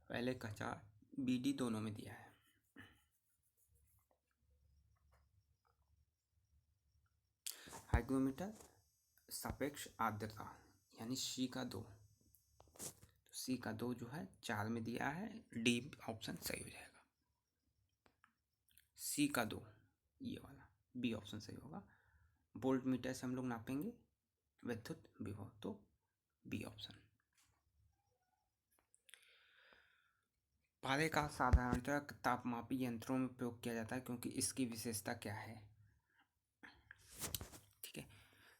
पहले का 4, बी डी दोनों में दिया है। हाइग्रोमीटर सापेक्ष आर्द्रता यानी सी का 2, तो सी का 2 जो है 4 में दिया है, डी ऑप्शन सही हो जाएगा। सी का 2 ये वाला, बी ऑप्शन सही होगा। वोल्ट मीटर से हम लोग नापेंगे विद्युत विभव, तो बी ऑप्शन। पारे का साधारणतः तापमापी यंत्रों में प्रयोग किया जाता है, क्योंकि इसकी विशेषता क्या है, ठीक है।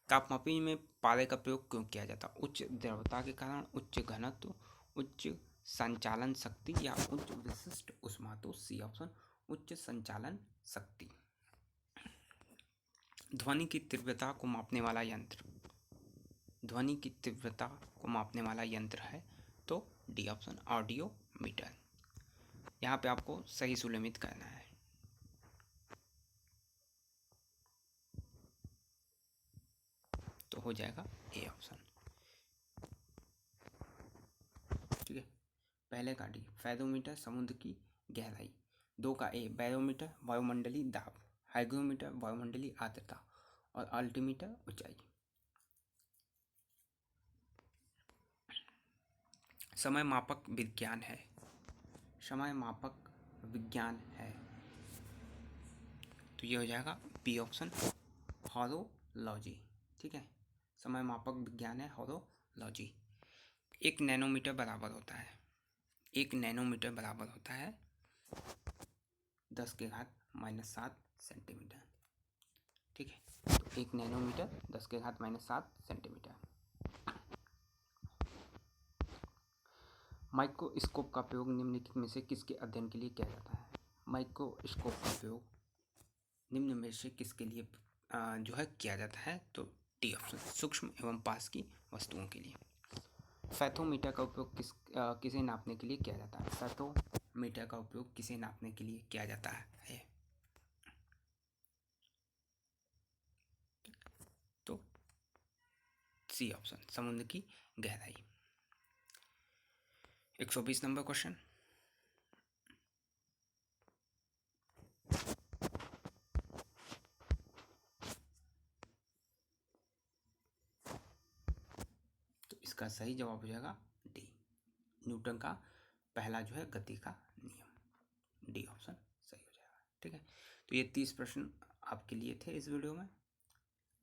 तापमापी में पारे का प्रयोग क्यों किया जाता है? उच्च द्रव्यता के कारण, उच्च घनत्व, उच्च संचालन शक्ति या उच्च विशिष्ट ऊष्मा, तो सी ऑप्शन, उच्च संचालन शक्ति। ध्वनि की तीव्रता को मापने वाला यंत्र, ध्वनि की तीव्रता को मापने वाला यंत्र है, तो डी ऑप्शन, ऑडियोमीटर। यहाँ पे आपको सही सुलमित करना है। तो हो जाएगा ए ऑप्शन, ठीक है। पहले का डी, फेरोमीटर समुद्र की गहराई, 2 का ए, बैरोमीटर वायुमंडलीय दाब, हाइग्रोमीटर वायुमंडलीय आर्द्रता और अल्टीमीटर ऊंचाई। समय मापक विज्ञान है, समय मापक विज्ञान है, तो ये हो जाएगा बी ऑप्शन, हॉरोलॉजी, ठीक है। समय मापक विज्ञान है हॉरोलॉजी। 1 नैनोमीटर बराबर होता है, 1 नैनोमीटर बराबर होता है 10⁻⁻7 सेंटीमीटर, ठीक है। तो 1 नैनोमीटर 10⁻⁻7 सेंटीमीटर। माइक्रोस्कोप का प्रयोग निम्नलिखित में से किसके अध्ययन के लिए किया जाता है? माइक्रोस्कोप का प्रयोग निम्न में से किसके लिए जो है किया जाता है? तो डी ऑप्शन, सूक्ष्म एवं पास की वस्तुओं के लिए। फैथोमीटर का उपयोग किसे नापने के लिए किया जाता है? फैथोमीटर का उपयोग किसे नापने के लिए किया जाता है? तो सी ऑप्शन, समुद्र की गहराई। 120 नंबर क्वेश्चन। तो इसका सही जवाब हो जाएगा डी, न्यूटन का पहला जो है गति का नियम, डी ऑप्शन सही हो जाएगा, ठीक है। तो ये 30 प्रश्न आपके लिए थे इस वीडियो में।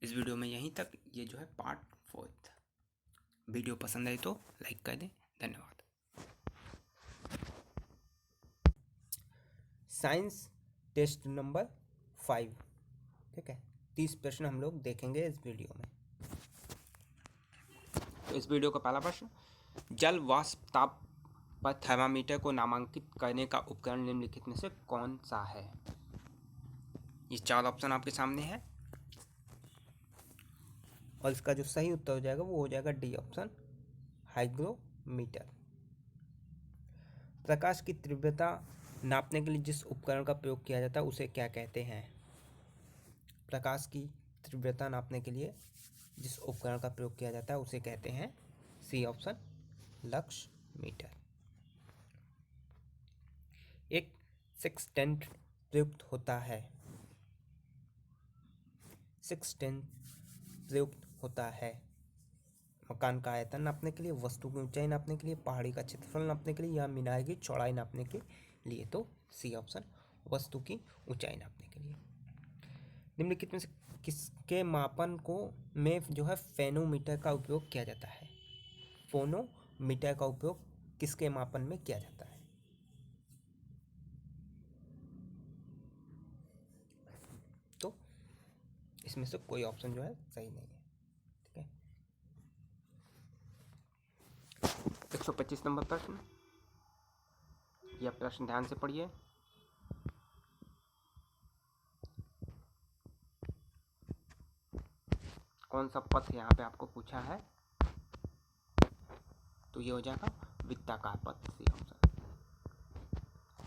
इस वीडियो में यहीं तक, ये जो है पार्ट 4 था। वीडियो पसंद आई तो लाइक कर दें। धन्यवाद। साइंस टेस्ट नंबर 5, ठीक है। 30 प्रश्न हम लोग देखेंगे इस वीडियो में। तो इस वीडियो का पहला प्रश्न, जल वाष्प ताप पर थर्मामीटर को नामांकित करने का उपकरण निम्नलिखित में से कौन सा है? ये 4 ऑप्शन आपके सामने है और इसका जो सही उत्तर हो जाएगा वो हो जाएगा डी ऑप्शन, हाइग्रोमीटर। प्रकाश की तीव्रता नापने के लिए जिस उपकरण का प्रयोग किया जाता है उसे क्या कहते हैं? प्रकाश की तीव्रता नापने के लिए जिस उपकरण का प्रयोग किया जाता है उसे कहते हैं, सी ऑप्शन, लक्स मीटर। एक सेक्सटेंट प्रयुक्त होता है, 610 प्रयुक्त होता है मकान का आयतन नापने के लिए, वस्तु की ऊंचाई नापने के लिए, पहाड़ी का क्षेत्रफल नापने के लिए या मीनार की चौड़ाई नापने के लिए। तो सी ऑप्शन, वस्तु की ऊंचाई नापने के लिए। निम्नलिखित में से किसके मापन को में जो है फेनोमीटर का उपयोग किया जाता है? फोनोमीटर का उपयोग किसके मापन में किया जाता है? तो इसमें से कोई ऑप्शन जो है सही नहीं है। ठीक है, 125 नंबर प्रश्न, यह प्रश्न ध्यान से पढ़िए। कौन सा पथ यहाँ पे आपको पूछा है? तो ये हो जाएगा वृत्ताकार पथ, सी ऑप्शन।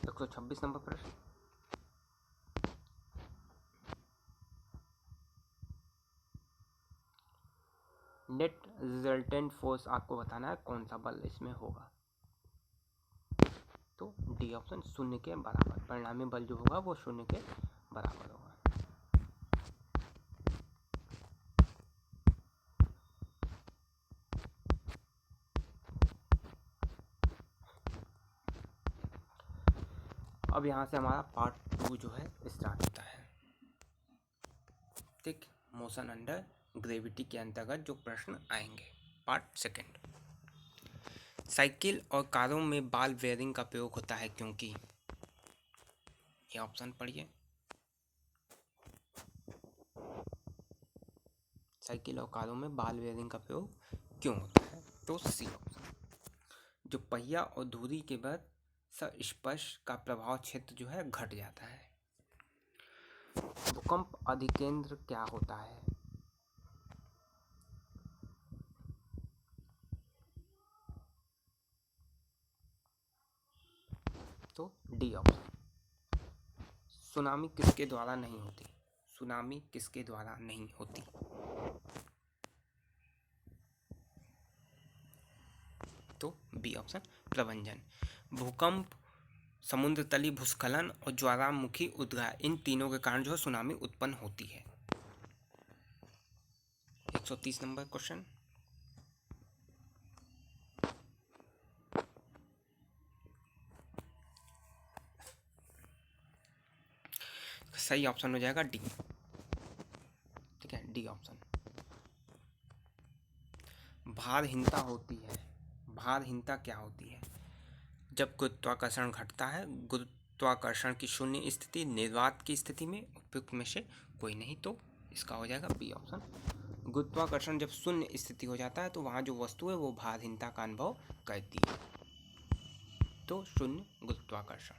126 नंबर प्रश्न, नेट रिजल्टेंट फोर्स आपको बताना है कौन सा बल इसमें होगा। तो डी ऑप्शन, शून्य के बराबर। परिणामी बल जो होगा वो शून्य के बराबर होगा। अब यहाँ से हमारा पार्ट 2 जो है स्टार्ट होता है। ठीक, मोशन अंडर ग्रेविटी के अंतर्गत जो प्रश्न आएंगे। पार्ट 2, साइकिल और कारों में बॉल बेयरिंग का प्रयोग होता है क्योंकि। ये ऑप्शन पढ़िए। साइकिल और कारों में बॉल बेयरिंग का प्रयोग क्यों होता है? तो सी ऑप्शन, जो पहिया और धुरी के बाद स्पर्श का प्रभाव क्षेत्र जो है घट जाता है। भूकंप अधिकेंद्र क्या होता है? तो डी ऑप्शन, सुनामी किसके द्वारा नहीं होती? सुनामी किसके द्वारा नहीं होती? तो बी ऑप्शन, प्रभंजन। भूकंप, समुद्र तली भूस्खलन और ज्वालामुखी उद्गार, इन तीनों के कारण जो है सुनामी उत्पन्न होती है। 130 नंबर क्वेश्चन, सही ऑप्शन हो जाएगा डी। ठीक है, डी ऑप्शन। भारहीनता होती है, भारहीनता क्या होती है? जब गुरुत्वाकर्षण घटता है, गुरुत्वाकर्षण की शून्य स्थिति, निर्वात की स्थिति में उपयुक्त में से कोई नहीं। तो इसका हो जाएगा बी ऑप्शन। गुरुत्वाकर्षण जब शून्य स्थिति हो जाता है तो वहाँ जो वस्तु है वो भारहीनता का अनुभव करती है। तो शून्य गुरुत्वाकर्षण।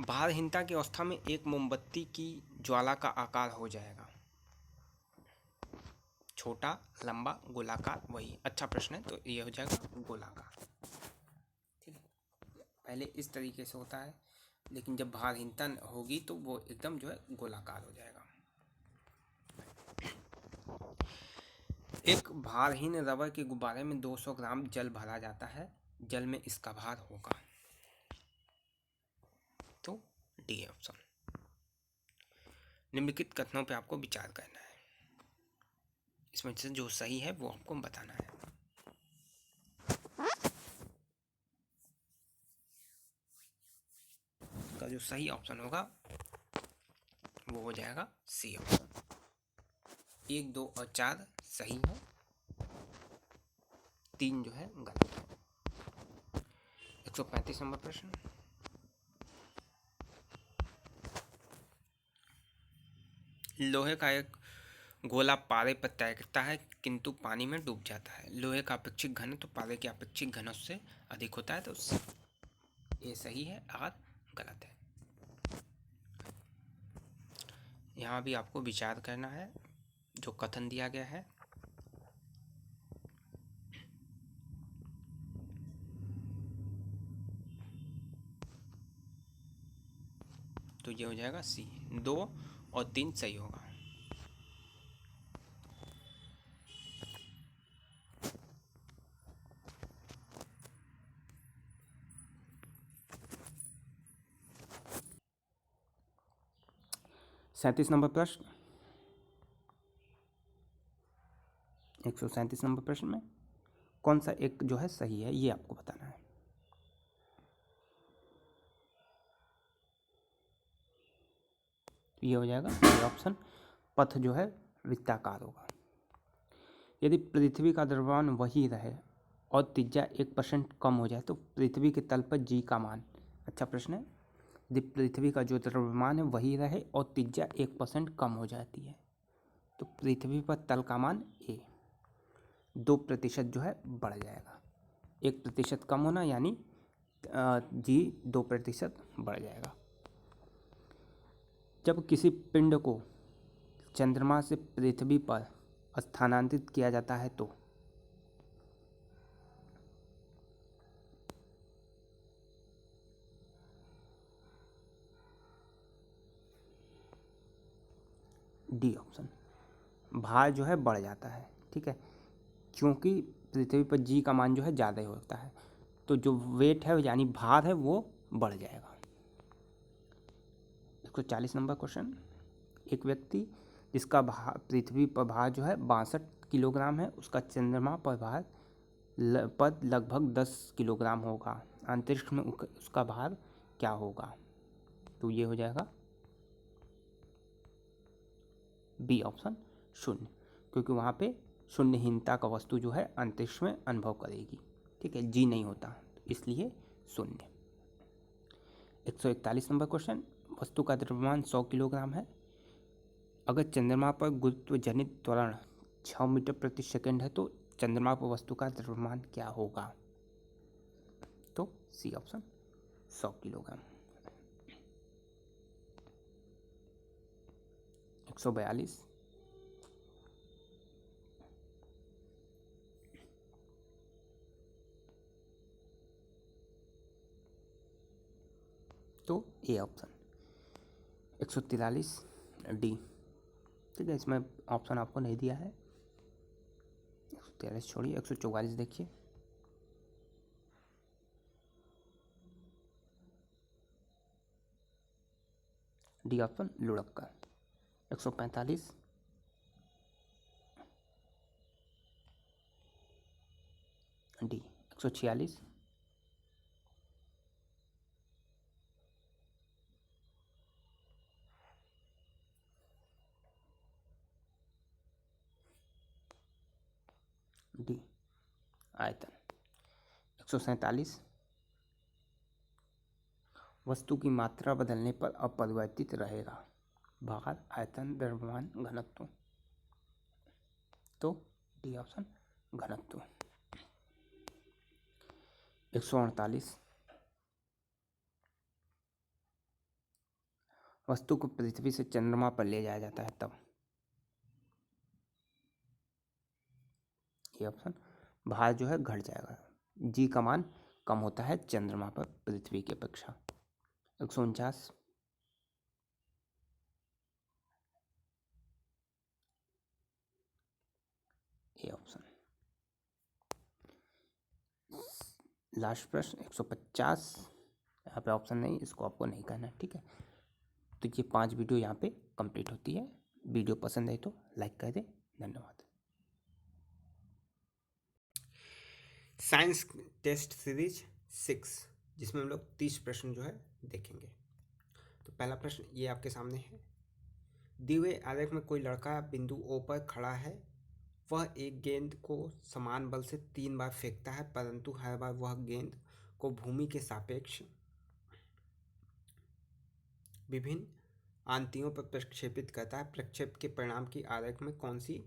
भारहीनता की अवस्था में एक मोमबत्ती की ज्वाला का आकार हो जाएगा छोटा, लंबा, गोलाकार। वही अच्छा प्रश्न है, तो ये हो जाएगा गोलाकार। ठीक है, पहले इस तरीके से होता है, लेकिन जब भारहीनता होगी तो वो एकदम जो है गोलाकार हो जाएगा। एक भारहीन रबर के गुब्बारे में 200 ग्राम जल भरा जाता है, जल में इसका भार होगा। तो डी ऑप्शन। निम्नलिखित कथनों पे आपको विचार करना है, इसमें से जो सही है वो आपको बताना है। का जो सही ऑप्शन होगा वो हो जाएगा सी ऑप्शन। 1, 2 और 4 सही है, 3 जो है गलत है। 135 नंबर प्रश्न, लोहे का एक गोला पारे पर तैरता है किंतु पानी में डूब जाता है। लोहे का अपेक्षित घन तो पारे के अपेक्षित घन से अधिक होता है। तो ये सही है और गलत है। यहाँ भी आपको विचार करना है जो कथन दिया गया है। तो ये हो जाएगा सी, 2 और 3 सही होगा। 37 नंबर प्रश्न, 137 नंबर प्रश्न में कौन सा एक जो है सही है ये आपको बताना है। ये हो जाएगा ये ऑप्शन, पथ जो है वृत्ताकार होगा। यदि पृथ्वी का द्रव्यमान वही रहे और त्रिज्या 1% कम हो जाए तो पृथ्वी के तल पर जी का मान, अच्छा प्रश्न है। यदि पृथ्वी का जो द्रव्यमान है वही रहे और त्रिज्या 1% कम हो जाती है तो पृथ्वी पर तल का मान ए 2% जो है बढ़ जाएगा। 1% कम होना यानी जी 2% बढ़ जाएगा। जब किसी पिंड को चंद्रमा से पृथ्वी पर स्थानांतरित किया जाता है तो डी ऑप्शन, भार जो है बढ़ जाता है। ठीक है, क्योंकि पृथ्वी पर जी का मान जो है ज़्यादा होता है तो जो वेट है यानी भार है वो बढ़ जाएगा। 140 नंबर क्वेश्चन, एक व्यक्ति जिसका भार पृथ्वी पर भार जो है 62 किलोग्राम है, उसका चंद्रमा पर भार लगभग 10 किलोग्राम होगा, अंतरिक्ष में उसका भार क्या होगा? तो ये हो जाएगा बी ऑप्शन, शून्य, क्योंकि वहाँ पे शून्यहीनता का वस्तु जो है अंतरिक्ष में अनुभव करेगी। ठीक है, जी नहीं होता इसलिए शून्य। 141 नंबर क्वेश्चन, वस्तु का द्रव्यमान 100 किलोग्राम है, अगर चंद्रमा पर गुरुत्व जनित त्वरण 6 मीटर प्रति सेकंड है तो चंद्रमा पर वस्तु का द्रव्यमान क्या होगा? तो सी ऑप्शन 100 किलोग्राम। 142, तो ए ऑप्शन। 143 डी। ठीक है, इसमें ऑप्शन आपको नहीं दिया है। 143 छोड़िए, 144 देखिए। डी ऑप्शन लुढ़क। 145 डी। 146 डी आयतन। 147 वस्तु की मात्रा बदलने पर अपरिवर्तित रहेगा, भार, आयतन, द्रव्यमान, घनत्व। तो डी ऑप्शन घनत्व। 148 वस्तु को पृथ्वी से चंद्रमा पर ले जाया जाता है तब, ये ऑप्शन, भार जो है घट जाएगा, जी का मान कम होता है चंद्रमा पर पृथ्वी की अपेक्षा। 149 ए ऑप्शन। लास्ट प्रश्न 150, यहाँ पे ऑप्शन नहीं, इसको आपको नहीं कहना है। ठीक है, तो ये 5 वीडियो यहाँ पे कंप्लीट होती है। वीडियो पसंद आई तो लाइक कर दें। धन्यवाद। साइंस टेस्ट सीरीज 6, जिसमें हम लोग 30 प्रश्न जो है देखेंगे। तो पहला प्रश्न ये आपके सामने है, दिए हुए आरेख में कोई लड़का बिंदु ओ पर खड़ा है, वह एक गेंद को समान बल से 3 बार फेंकता है, परंतु हर बार वह गेंद को भूमि के सापेक्ष विभिन्न आंतियों पर प्रक्षेपित करता है। प्रक्षेप के परिणाम की आरेख में कौन सी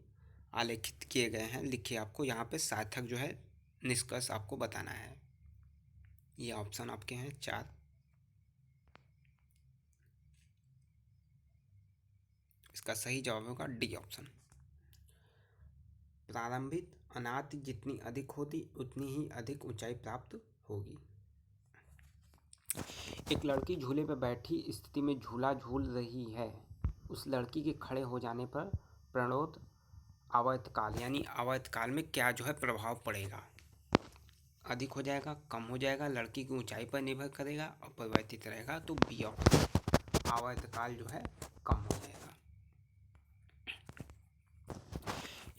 आलेखित किए गए हैं? लिखिए, आपको यहाँ पे सार्थक जो है निष्कर्ष आपको बताना है। ये ऑप्शन आपके हैं 4। इसका सही जवाब होगा डी ऑप्शन। प्रारंभिक अनाति जितनी अधिक होती उतनी ही अधिक ऊंचाई प्राप्त होगी। एक लड़की झूले पर बैठी स्थिति में झूला झूल रही है, उस लड़की के खड़े हो जाने पर प्रणोत आवर्तकाल यानी आवर्तकाल में क्या जो है प्रभाव पड़ेगा? अधिक हो जाएगा, कम हो जाएगा, लड़की की ऊंचाई पर निर्भर करेगा और परिवर्तित रहेगा। तो बी ऑप्शन, आवर्तकाल जो है कम हो जाएगा।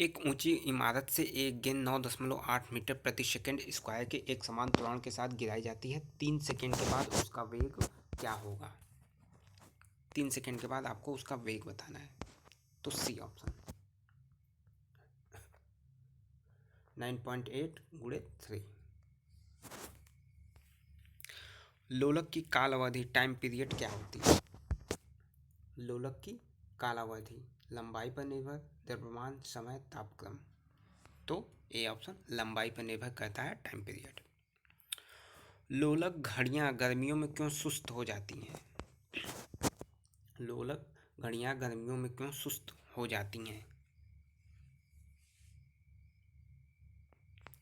एक ऊंची इमारत से एक गेंद 9.8 मीटर प्रति सेकंड स्क्वायर के एक समान त्वरण के साथ गिराई जाती है। 3 सेकंड के बाद उसका वेग क्या होगा? 3 सेकंड के बाद आपको उसका वेग बताना है। तो सी ऑप्शन 9.8 गुणे 3। लोलक की काल अवधि टाइम पीरियड क्या होती है? लोलक की काल अवधि लंबाई पर निर्भर, द्रव्यमान, समय, तापक्रम। तो ए ऑप्शन लंबाई पर निर्भर करता है टाइम पीरियड। लोलक घड़ियां गर्मियों में क्यों सुस्त हो जाती हैं? लोलक घड़ियां गर्मियों में क्यों सुस्त हो जाती हैं?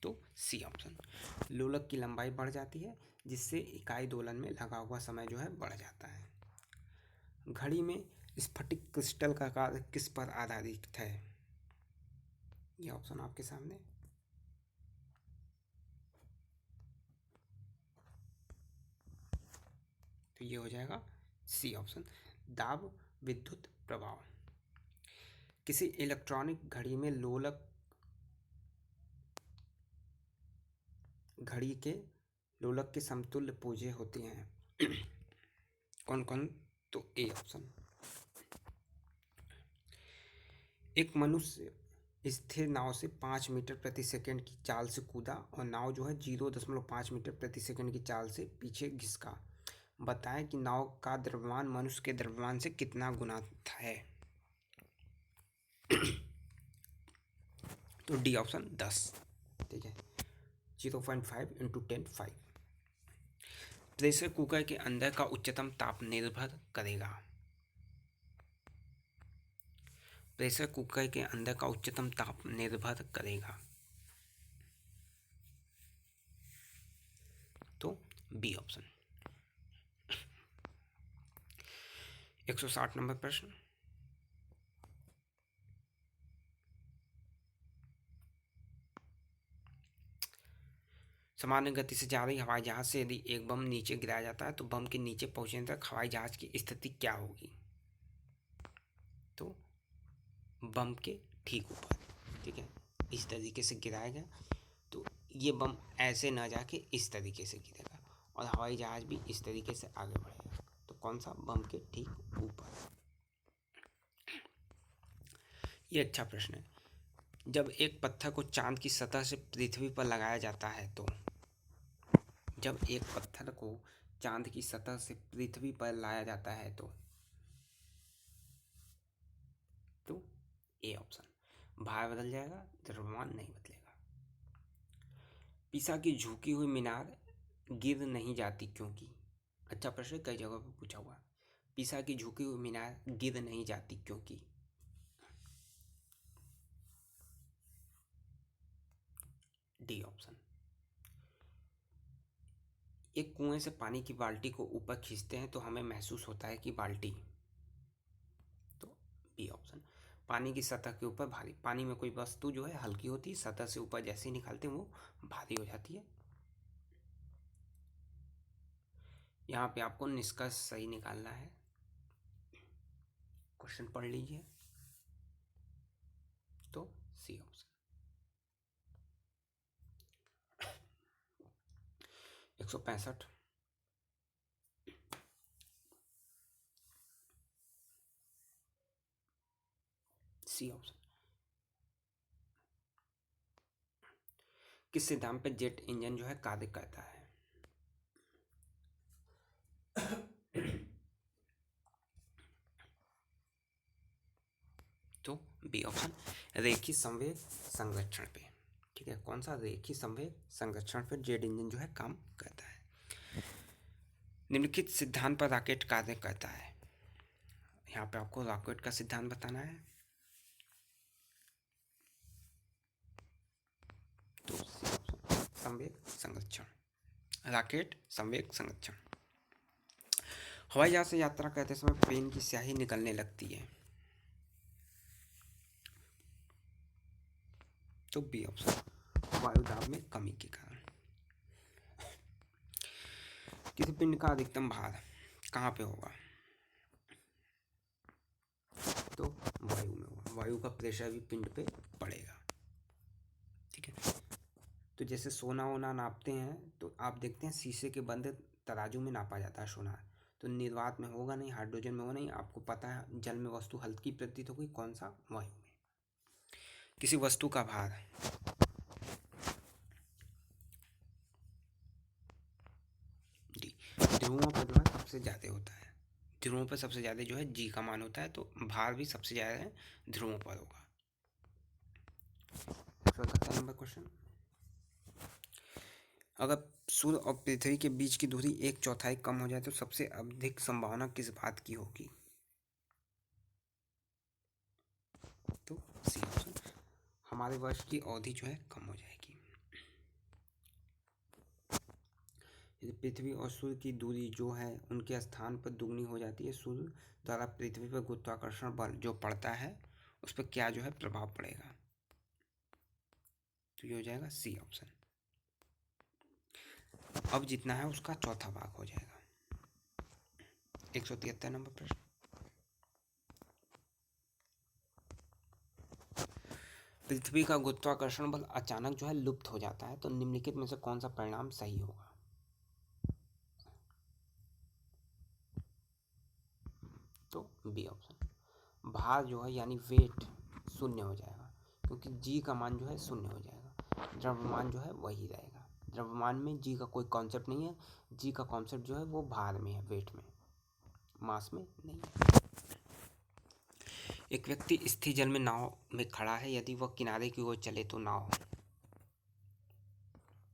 तो सी ऑप्शन लोलक की लंबाई बढ़ जाती है, जिससे इकाई दोलन में लगा हुआ समय जो है बढ़ जाता है। घड़ी में स्फटिक क्रिस्टल का कार्य किस पर आधारित है? ये ऑप्शन आपके सामने। तो ये हो जाएगा सी ऑप्शन दाब विद्युत प्रभाव। किसी इलेक्ट्रॉनिक घड़ी में लोलक घड़ी के लोलक के समतुल्य पुर्जे होते हैं। कौन कौन? तो ए ऑप्शन। एक मनुष्य स्थिर नाव से 5 मीटर प्रति सेकंड की चाल से कूदा और नाव जो है 0.5 मीटर प्रति सेकंड की चाल से पीछे घिसका। बताएं कि नाव का द्रव्यमान मनुष्य के द्रव्यमान से कितना गुना है? तो डी ऑप्शन 10। ठीक है, 0.5 इंटू 10 5। प्रेशर कुकर के अंदर का उच्चतम ताप निर्भर करेगा। प्रेशर कुकर के अंदर का उच्चतम ताप निर्भर करेगा। तो बी ऑप्शन। 160 नंबर प्रश्न। सामान्य गति से जा रही हवाई जहाज से यदि एक बम नीचे गिराया जाता है तो बम के नीचे पहुंचने तक हवाई जहाज की स्थिति क्या होगी? तो बम के ठीक ऊपर। ठीक है, इस तरीके से गिराया गया तो ये बम ऐसे ना जाके इस तरीके से गिरेगा और हवाई जहाज भी इस तरीके से आगे बढ़ेगा। तो कौन सा? बम के ठीक ऊपर। ये अच्छा प्रश्न है। जब एक पत्थर को चांद की सतह से पृथ्वी पर लगाया जाता है तो जब एक पत्थर को चांद की सतह से पृथ्वी पर लाया जाता है तो ए ऑप्शन भार बदल जाएगा, द्रव्यमान नहीं बदलेगा। पीसा की झुकी हुई मीनार गिर नहीं जाती क्योंकि? अच्छा प्रश्न, कई जगह पर पूछा हुआ। पीसा की झुकी हुई मीनार गिर नहीं जाती क्योंकि? D option. एक कुएं से पानी की बाल्टी को ऊपर खींचते हैं तो हमें महसूस होता है कि बाल्टी। तो बी ऑप्शन पानी की सतह के ऊपर भारी। पानी में कोई वस्तु जो है हल्की होती है, सतह से ऊपर जैसे ही निकालते हैं वो भारी हो जाती है। यहाँ पे आपको निष्कर्ष सही निकालना है। क्वेश्चन पढ़ लीजिए। तो सी ऑप्शन। 165। C option. किस सिद्धांत पे जेट इंजन जो है कार्य करता है? तो बी ऑप्शन रेखीय संवेग संरक्षण पे। ठीक है, कौन सा? रेखीय संवेग संरक्षण पे जेट इंजन जो है काम करता है। निम्नलिखित सिद्धांत पर रॉकेट कार्य करता है। यहाँ पे आपको रॉकेट का सिद्धांत बताना है। तो संवेग संरक्षण, रॉकेट संवेग संरक्षण। हवाई जहाज से यात्रा करते समय पेन की स्याही निकलने लगती है। तो बी ऑप्शन वायु दाब में कमी के कारण। किसी पिंड का अधिकतम भार कहाँ पे होगा? तो वायु में होगा। वायु का प्रेशर भी पिंड पे पड़ेगा। ठीक है, तो जैसे सोना वोना नापते हैं तो आप देखते हैं शीशे के बंद तराजू में नापा जाता है सोना, तो निर्वात में होगा नहीं, हाइड्रोजन में होगा नहीं। आपको पता है जल में वस्तु हल्की प्रतीत होगी, कौन सा? वायु में। किसी वस्तु का भार डी, ध्रुवों पर जो है सबसे ज़्यादा होता है, ध्रुवों पर सबसे ज़्यादा जो है जी का मान होता है, तो भार भी सबसे ज़्यादा है ध्रुवों पर होगा। 171 नंबर क्वेश्चन, अगर सूर्य और पृथ्वी के बीच की दूरी 1/4 कम हो जाए तो सबसे अधिक संभावना किस बात की होगी? तो सी ऑप्शन, हमारे वर्ष की अवधि जो है कम हो जाएगी। यदि पृथ्वी और सूर्य की दूरी जो है उनके स्थान पर दुगनी हो जाती है, सूर्य द्वारा पृथ्वी पर गुरुत्वाकर्षण बल जो पड़ता है उस पर क्या जो है प्रभाव पड़ेगा? तो ये हो जाएगा सी ऑप्शन, अब जितना है उसका चौथा भाग हो जाएगा। 173 नंबर प्रश्न, पृथ्वी का गुरुत्वाकर्षण बल अचानक जो है लुप्त हो जाता है, तो निम्नलिखित में से कौन सा परिणाम सही होगा? तो बी ऑप्शन, भार जो है यानी वेट शून्य हो जाएगा, क्योंकि जी का मान जो है शून्य हो जाएगा, द्रव्यमान जो है वही रहेगा। द्रव्यमान में जी का कोई कॉन्सेप्ट नहीं है, जी का कॉन्सेप्ट जो है वो भार में है, वेट में, मास में नहीं है। एक व्यक्ति स्थिर जल में नाव में खड़ा है, यदि वह किनारे की ओर चले तो नाव,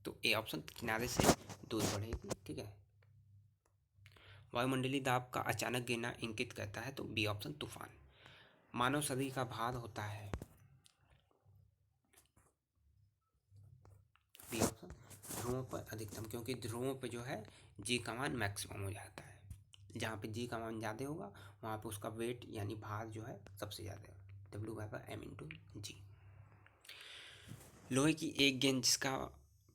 तो ए ऑप्शन, किनारे से दूर बढ़ेगी। ठीक है, वायुमंडलीय दाब का अचानक गिरना इंगित करता है, तो बी ऑप्शन, तूफान। मानव शरीर का भार होता है, बी ऑप्शन, ध्रुवों पर अधिकतम, क्योंकि ध्रुवों पर जो है जी का मान मैक्सिमम हो जाता है, जहाँ पे जी का मान ज़्यादा होगा वहाँ पे उसका वेट यानी भार जो है सबसे ज़्यादा होगा, W/m × जी। लोहे की एक गेंद जिसका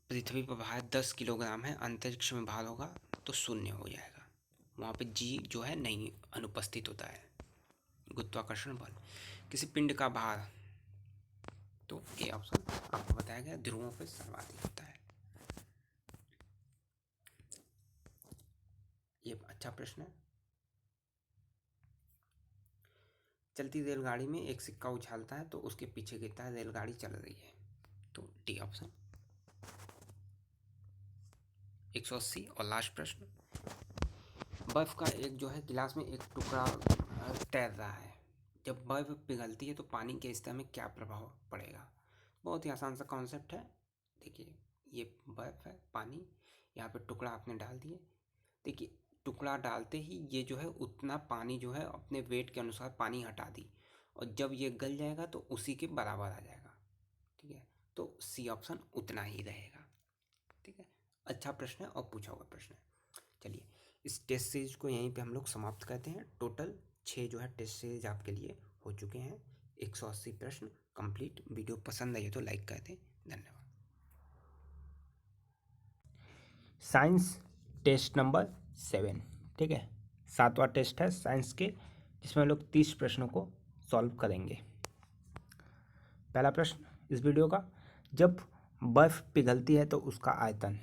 पृथ्वी पर भार 10 किलोग्राम है, अंतरिक्ष में भार होगा तो शून्य हो जाएगा, वहाँ पे जी जो है नहीं अनुपस्थित होता है, गुरुत्वाकर्षण बल। किसी पिंड का भार, तो ए ऑप्शन आपको बताया गया ध्रुवों पर सर्वाधिक होता है। ये अच्छा प्रश्न है। चलती रेलगाड़ी में एक सिक्का उछालता है तो उसके पीछे गिरता है, रेलगाड़ी चल रही है, तो डी ऑप्शन। 180 और लास्ट प्रश्न, बर्फ का एक जो है गिलास में एक टुकड़ा तैर रहा है, जब बर्फ पिघलती है तो पानी के स्तर में क्या प्रभाव पड़ेगा? बहुत ही आसान सा कॉन्सेप्ट है। देखिए, ये बर्फ है, पानी, यहाँ पे टुकड़ा आपने डाल दिए, देखिए टुकड़ा डालते ही ये जो है उतना पानी जो है अपने वेट के अनुसार पानी हटा दी, और जब ये गल जाएगा तो उसी के बराबर आ जाएगा। ठीक है, तो सी ऑप्शन उतना ही रहेगा। ठीक है, अच्छा प्रश्न है और पूछा हुआ प्रश्न है। चलिए, इस टेस्ट सीरीज को यहीं पे हम लोग समाप्त करते हैं। टोटल 6 जो है टेस्ट सीरीज आपके लिए हो चुके हैं, 180 प्रश्न कंप्लीट। वीडियो पसंद आई तो लाइक कर दें। धन्यवाद। साइंस टेस्ट नंबर 7, ठीक है, 7वां टेस्ट है साइंस के, जिसमें हम लोग 30 प्रश्नों को सॉल्व करेंगे। पहला प्रश्न इस वीडियो का, जब बर्फ़ पिघलती है तो उसका आयतन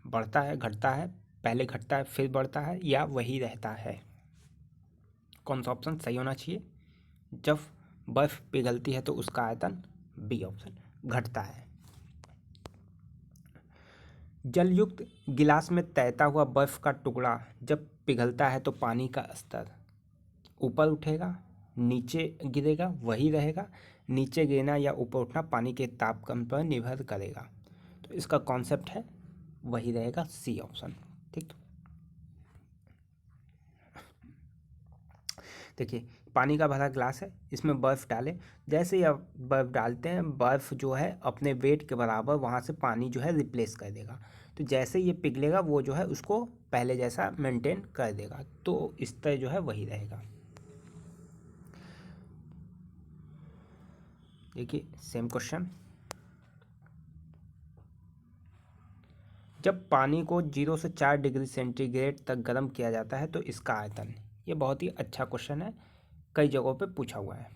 बढ़ता है, घटता है, पहले घटता है फिर बढ़ता है, या वही रहता है? कौन सा ऑप्शन सही होना चाहिए? जब बर्फ़ पिघलती है तो उसका आयतन, बी ऑप्शन, घटता है। जलयुक्त गिलास में तैरता हुआ बर्फ़ का टुकड़ा जब पिघलता है तो पानी का स्तर ऊपर उठेगा, नीचे गिरेगा, वही रहेगा? नीचे गिरना या ऊपर उठना पानी के तापमान पर निर्भर करेगा, तो इसका कॉन्सेप्ट है वही रहेगा, सी ऑप्शन। ठीक, देखिए पानी का भरा ग्लास है, इसमें बर्फ़ डालें, जैसे ही आप बर्फ़ डालते हैं बर्फ़ जो है अपने वेट के बराबर वहाँ से पानी जो है रिप्लेस कर देगा, तो जैसे ये पिघलेगा वो जो है उसको पहले जैसा मेंटेन कर देगा, तो इस तरह जो है वही रहेगा। देखिए सेम क्वेश्चन, जब पानी को 0 से 4 डिग्री सेंटीग्रेड तक गर्म किया जाता है तो इसका आयतन, ये बहुत ही अच्छा क्वेश्चन है, कई जगहों पे पूछा हुआ है।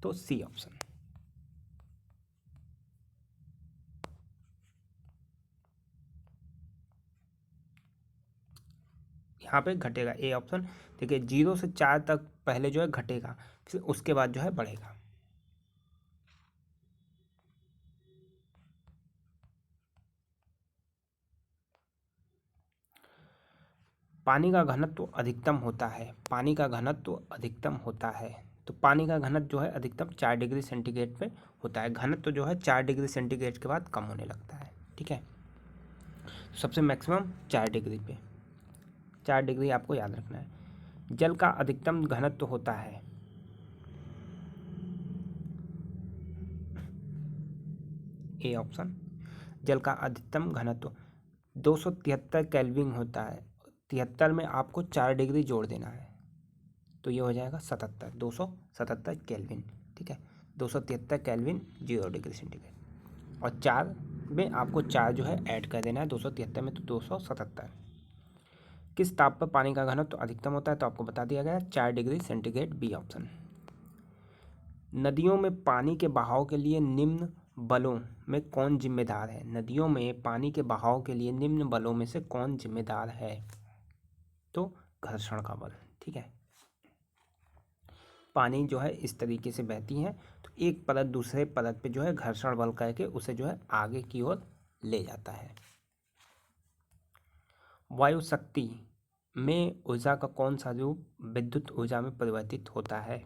तो सी ऑप्शन। यहाँ पे घटेगा, ए ऑप्शन। देखिए 0 से 4 तक पहले जो है घटेगा, फिर उसके बाद जो है बढ़ेगा। पानी का घनत्व अधिकतम होता है, पानी का घनत्व अधिकतम होता है, तो पानी का घनत्व जो है अधिकतम 4 डिग्री सेंटीग्रेड पे होता है। घनत्व जो है 4 डिग्री सेंटीग्रेड के बाद कम होने लगता है। ठीक है, सबसे मैक्सिमम 4 डिग्री पे, 4 डिग्री आपको याद रखना है। जल का अधिकतम घनत्व होता है, ए ऑप्शन। जल का अधिकतम घनत्व 273 केल्विन होता है। 73 में आपको 4 डिग्री जोड़ देना है, तो ये हो जाएगा 77, 277 केल्विन। ठीक है, 273 केल्विन 0 डिग्री सेंटीग्रेड, और 4 में आपको 4 जो है ऐड कर देना है 273 में, तो 277। किस ताप पर पानी का घनत्व अधिकतम होता है, तो आपको बता दिया गया 4 डिग्री सेंटीग्रेड, बी ऑप्शन। नदियों में पानी के बहाव के लिए निम्न बलों में कौन जिम्मेदार है? नदियों में पानी के बहाव के लिए निम्न बलों में से कौन जिम्मेदार है? तो घर्षण का बल। ठीक है, पानी जो है इस तरीके से बहती है, तो एक परत दूसरे परत पे जो है घर्षण बल करके उसे जो है आगे की ओर ले जाता है। वायु शक्ति में ऊर्जा का कौन सा रूप विद्युत ऊर्जा में परिवर्तित होता है?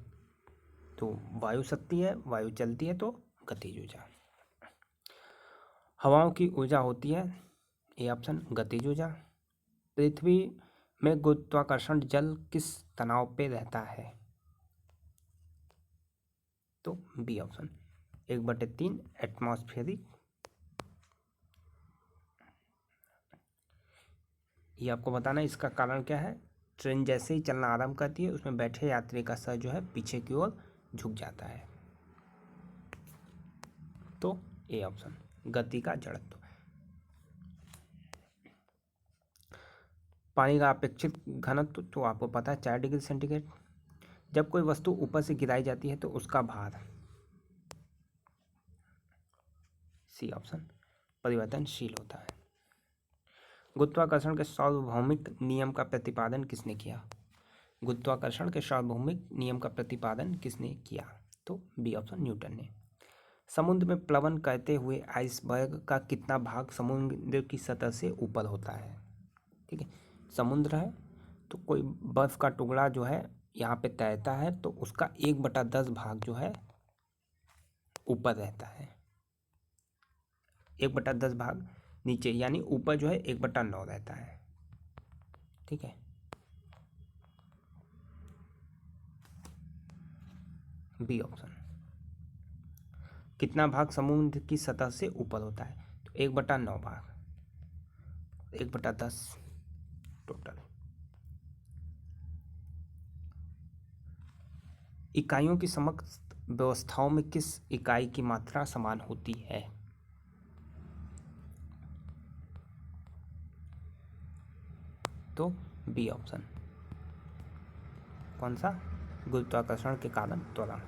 तो वायु शक्ति है, वायु चलती है, तो गतिज ऊर्जा। हवाओं की ऊर्जा होती है, ए ऑप्शन, गतिज ऊर्जा। पृथ्वी में गुरुत्वाकर्षण जल किस तनाव पे रहता है? तो बी ऑप्शन, 1/3 एटमॉस्फेरिक। ये आपको बताना है इसका कारण क्या है। ट्रेन जैसे ही चलना आरंभ करती है, उसमें बैठे यात्री का सर जो है पीछे की ओर झुक जाता है, तो ए ऑप्शन, गति का जड़त्व। पानी का अपेक्षित घनत्व तो आपको पता है 4 डिग्री सेंटीग्रेड। जब कोई वस्तु ऊपर से गिराई जाती है तो उसका भार, सी ऑप्शन, परिवर्तनशील होता है। गुरुत्वाकर्षण के सार्वभौमिक नियम का प्रतिपादन किसने किया? गुरुत्वाकर्षण के सार्वभौमिक नियम का प्रतिपादन किसने किया? तो बी ऑप्शन, न्यूटन ने। समुद्र में प्लवन करते हुए आइसबर्ग का कितना भाग समुद्र की सतह से ऊपर होता है? ठीक है, समुद्र है तो कोई बर्फ का टुकड़ा जो है यहाँ पे तैरता है, तो उसका 1/10 भाग जो है ऊपर रहता है, 1/10 भाग नीचे, यानी ऊपर जो है 1/9 रहता है। ठीक है, बी ऑप्शन। कितना भाग समुद्र की सतह से ऊपर होता है? तो 1/9 भाग, 1/10 टोटल। इकाइयों की समस्त व्यवस्थाओं में किस इकाई की मात्रा समान होती है? तो बी ऑप्शन, कौन सा? गुरुत्वाकर्षण के कारण त्वरण।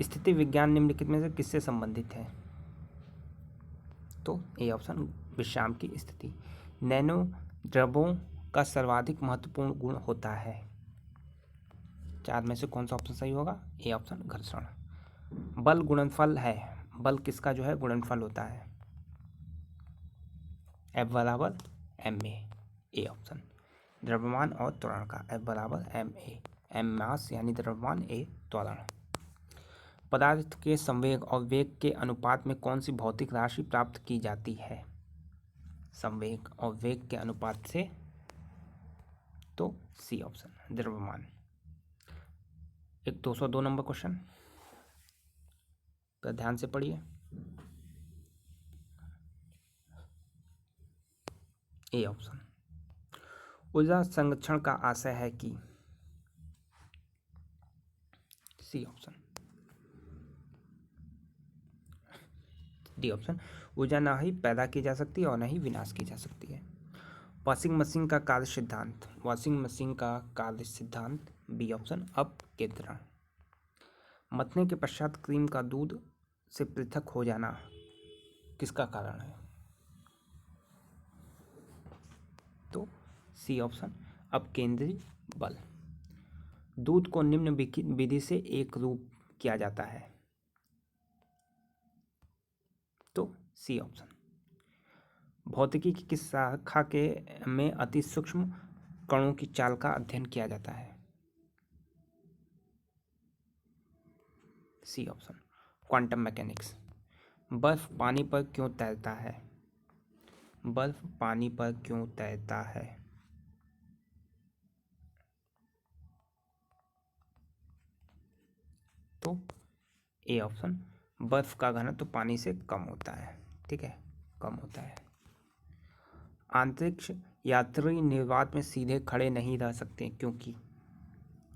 स्थिति विज्ञान निम्नलिखित में से किससे संबंधित है? तो ए ऑप्शन, विश्राम की स्थिति। नैनो द्रव्यों का सर्वाधिक महत्वपूर्ण गुण होता है, 4 में से कौन सा ऑप्शन सही होगा? ए ऑप्शन, घर्षण। बल गुणनफल है, बल किसका जो है गुणनफल होता है? F बराबर एम ए ऑप्शन। द्रव्यमान और त्वरण का F बराबर एम ए, एम मास यानी द्रव्यमान, ए त्वरण। पदार्थ के संवेग और वेग के अनुपात में कौन सी भौतिक राशि प्राप्त की जाती है? संवेग और वेग के अनुपात से, तो सी ऑप्शन, द्रव्यमान। एक 202 नंबर क्वेश्चन पर ध्यान से पढ़िए। ए ऑप्शन, ऊर्जा संरक्षण का आशय है कि, सी ऑप्शन। डी ऑप्शन, ऊर्जा ना ही पैदा की जा सकती है और ना ही विनाश की जा सकती है। वॉशिंग मशीन का कार्य सिद्धांत, वॉशिंग मशीन का कार्य सिद्धांत, बी ऑप्शन, अपकेंद्रण। मथने के पश्चात क्रीम का दूध से पृथक हो जाना किसका कारण है? तो सी ऑप्शन अपकेंद्री बल। दूध को निम्न विधि से एक रूप किया जाता है। तो सी ऑप्शन। भौतिकी की किस शाखा के में अति सूक्ष्म कणों की चाल का अध्ययन किया जाता है? C option quantum mechanics. बर्फ पानी पर क्यों तैरता है? बर्फ पानी पर क्यों तैरता है? तो ए ऑप्शन बर्फ का घनत्व तो पानी से कम होता है। ठीक है, कम होता है। अंतरिक्ष यात्री निर्वात में सीधे खड़े नहीं रह सकते क्योंकि?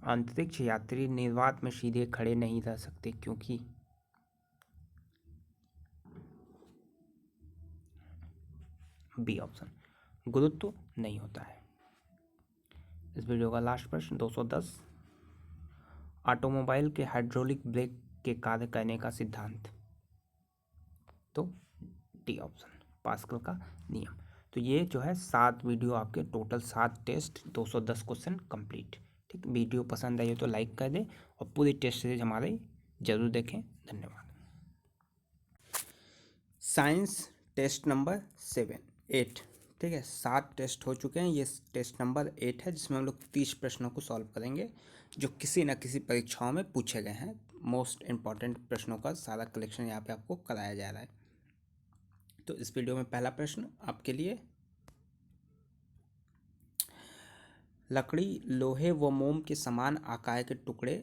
अंतरिक्ष यात्री निर्वात में सीधे खड़े नहीं रह सकते क्योंकि? बी ऑप्शन गुरुत्व नहीं होता है। इस वीडियो का लास्ट प्रश्न 210। ऑटोमोबाइल के हाइड्रोलिक ब्रेक के कार्य करने का सिद्धांत? तो डी ऑप्शन पास्कल का नियम। तो ये जो है 7 वीडियो आपके टोटल 7 टेस्ट 210 क्वेश्चन कंप्लीट। ठीक, वीडियो पसंद आई हो तो लाइक कर दें और पूरी टेस्ट सीरीज हमारे जरूर देखें। धन्यवाद। Science test number 8। ठीक है, 7 टेस्ट हो चुके हैं, ये टेस्ट नंबर 8 है जिसमें हम लोग 30 प्रश्नों को सॉल्व करेंगे जो किसी न किसी परीक्षाओं में पूछे गए हैं। मोस्ट इम्पॉर्टेंट प्रश्नों का सारा कलेक्शन यहाँ पे आपको कराया जा रहा है। तो इस वीडियो में पहला प्रश्न आपके लिए, लकड़ी, लोहे व मोम के समान आकार के टुकड़े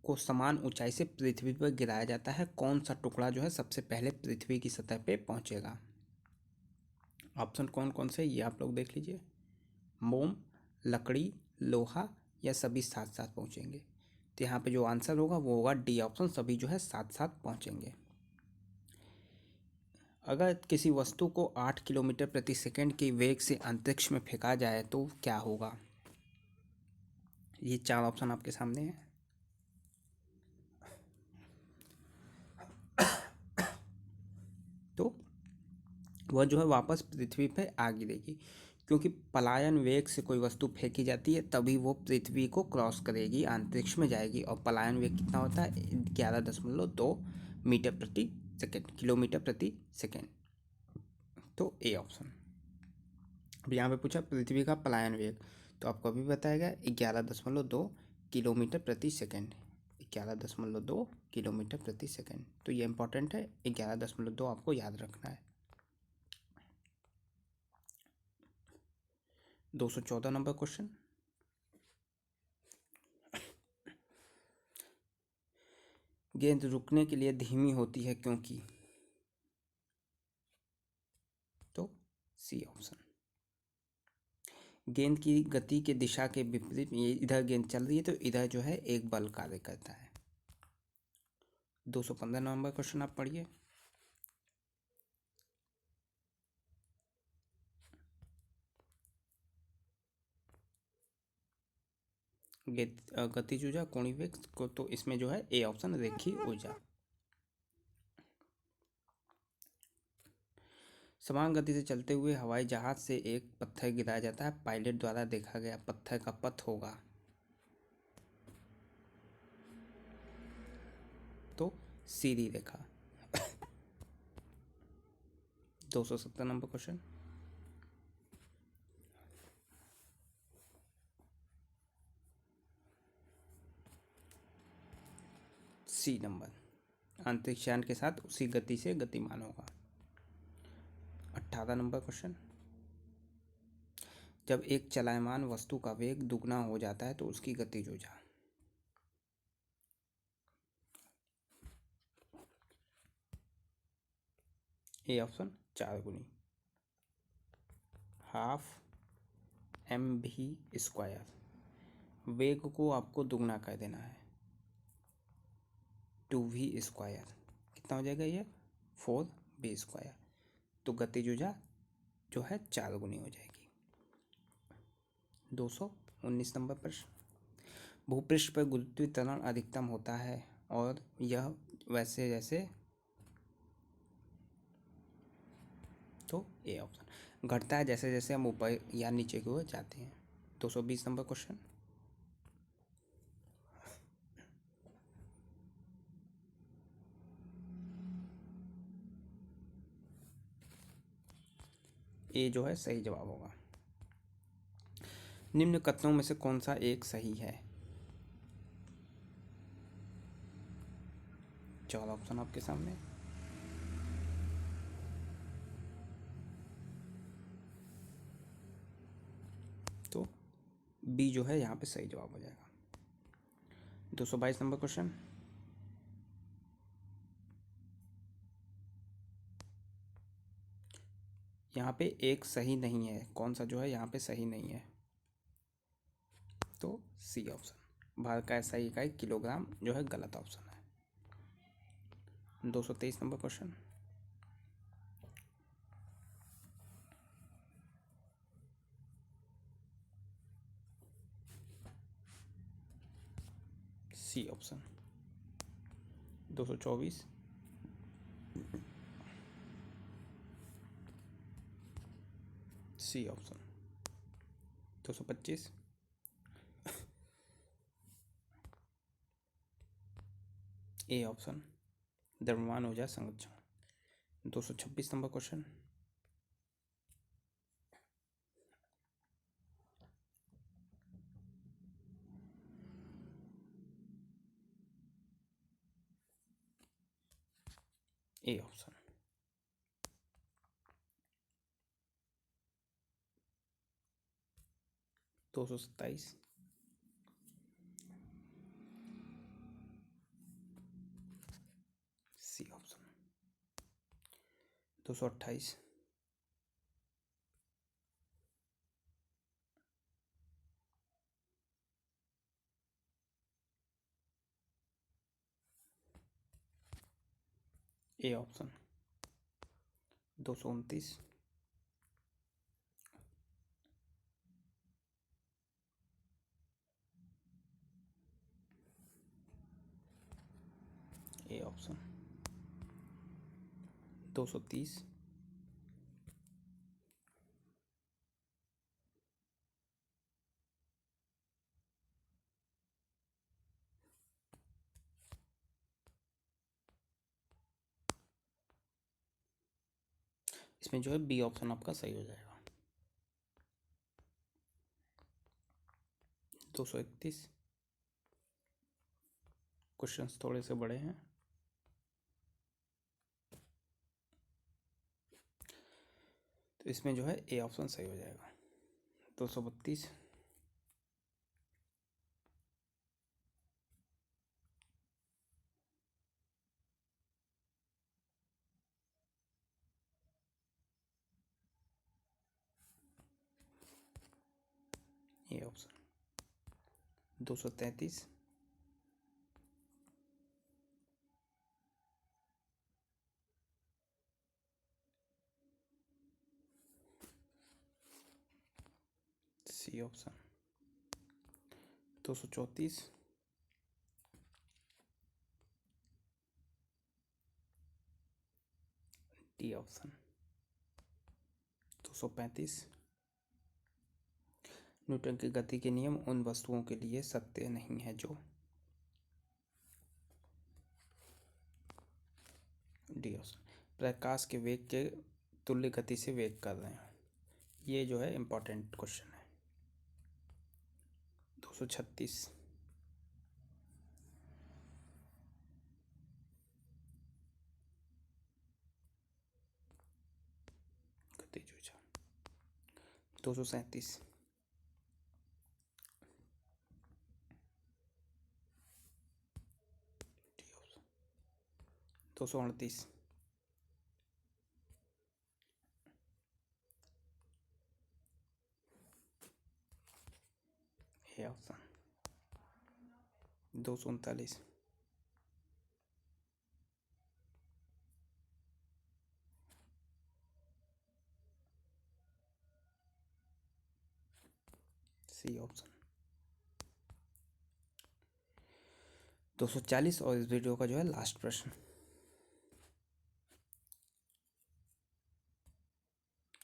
को समान ऊंचाई से पृथ्वी पर गिराया जाता है, कौन सा टुकड़ा जो है सबसे पहले पृथ्वी की सतह पे पहुंचेगा? ऑप्शन कौन कौन से ये आप लोग देख लीजिए। मोम, लकड़ी, लोहा या सभी साथ साथ पहुंचेंगे? तो यहाँ पे जो आंसर होगा वो होगा डी ऑप्शन, सभी जो है साथ साथ पहुंचेंगे। अगर किसी वस्तु को 8 किलोमीटर प्रति सेकंड के वेग से अंतरिक्ष में फेंका जाए तो क्या होगा? ये 4 ऑप्शन आपके सामने है। तो वह जो है वापस पृथ्वी पे आ गिरेगी, क्योंकि पलायन वेग से कोई वस्तु फेंकी जाती है तभी वो पृथ्वी को क्रॉस करेगी, अंतरिक्ष में जाएगी। और पलायन वेग कितना होता है? 11.2 मीटर प्रति सेकेंड, किलोमीटर प्रति सेकेंड। तो ए ऑप्शन। अब यहाँ पे पूछा पृथ्वी का पलायन वेग, तो आपको अभी बताया गया 11.2 किलोमीटर प्रति सेकेंड। 11.2 किलोमीटर प्रति सेकेंड। तो ये इंपॉर्टेंट है, 11.2 आपको याद रखना है। 214 नंबर क्वेश्चन, गेंद रुकने के लिए धीमी होती है क्योंकि? तो सी ऑप्शन। गेंद की गति के दिशा के विपरीत, ये इधर गेंद चल रही है तो इधर जो है एक बल कार्य करता है। 215 नंबर क्वेश्चन आप पढ़िए। गतिज ऊर्जा, कोणीय वेग को, तो इसमें जो है ए ऑप्शन रेखीय ऊर्जा। समान गति से चलते हुए हवाई जहाज से एक पत्थर गिराया जाता है, पायलट द्वारा देखा गया पत्थर का पथ होगा? तो सीधी रेखा। 270 नंबर क्वेश्चन, सी नंबर, अंतरिक्षयान के साथ उसी गति से गतिमान होगा। 18 नंबर क्वेश्चन, जब एक चलायमान वस्तु का वेग दुगना हो जाता है तो उसकी गतिज ऊर्जा? ए ऑप्शन 4 गुनी, हाफ mv²। वेग को आपको दुगना कर देना है, 2v²। कितना हो जाएगा ये? 4v²। तो गतिज ऊर्जा जो है 4 गुनी हो जाएगी। 219 नंबर प्रश्न, भूपृष्ठ पर गुरुत्वीय त्वरण अधिकतम होता है, और यह वैसे जैसे, तो ए ऑप्शन। घटता है जैसे जैसे हम ऊपर या नीचे की ओर जाते हैं। 220 नंबर क्वेश्चन। ए जो है सही जवाब होगा। निम्न कथनों में से कौन सा एक सही है? 4 ऑप्शन आपके सामने। तो बी जो है यहाँ पे सही जवाब हो जाएगा। 222 नंबर क्वेश्चन। यहाँ पे एक सही नहीं है, कौन सा जो है यहाँ पे सही नहीं है? तो सी ऑप्शन, भारत का ऐसा इकाई किलोग्राम जो है गलत ऑप्शन है। 223 number question. C option. 224। C option. 225। A option, द्रव्यमान ऊर्जा संरक्षण। 226 number question. A option. 227। C option. 228। A option. 229। A option. 230। इसमें जो है बी ऑप्शन आपका सही हो जाएगा। 231। क्वेश्चंस थोड़े से बड़े हैं। तो इसमें जो है ए ऑप्शन सही हो जाएगा। 232। A option. 233। C option. 234। D option. 235। Newton की गति के नियम उन वस्तुओं के लिए सत्य नहीं है जो। डी ऑप्शन, प्रकाश के वेग के तुल्य गति से वेग कर रहे हैं। ये जो है इम्पोर्टेंट क्वेश्चन है। 236। गति जो 237। 238। A option. 239। C option. 240 और इस वीडियो का जो है लास्ट प्रश्न।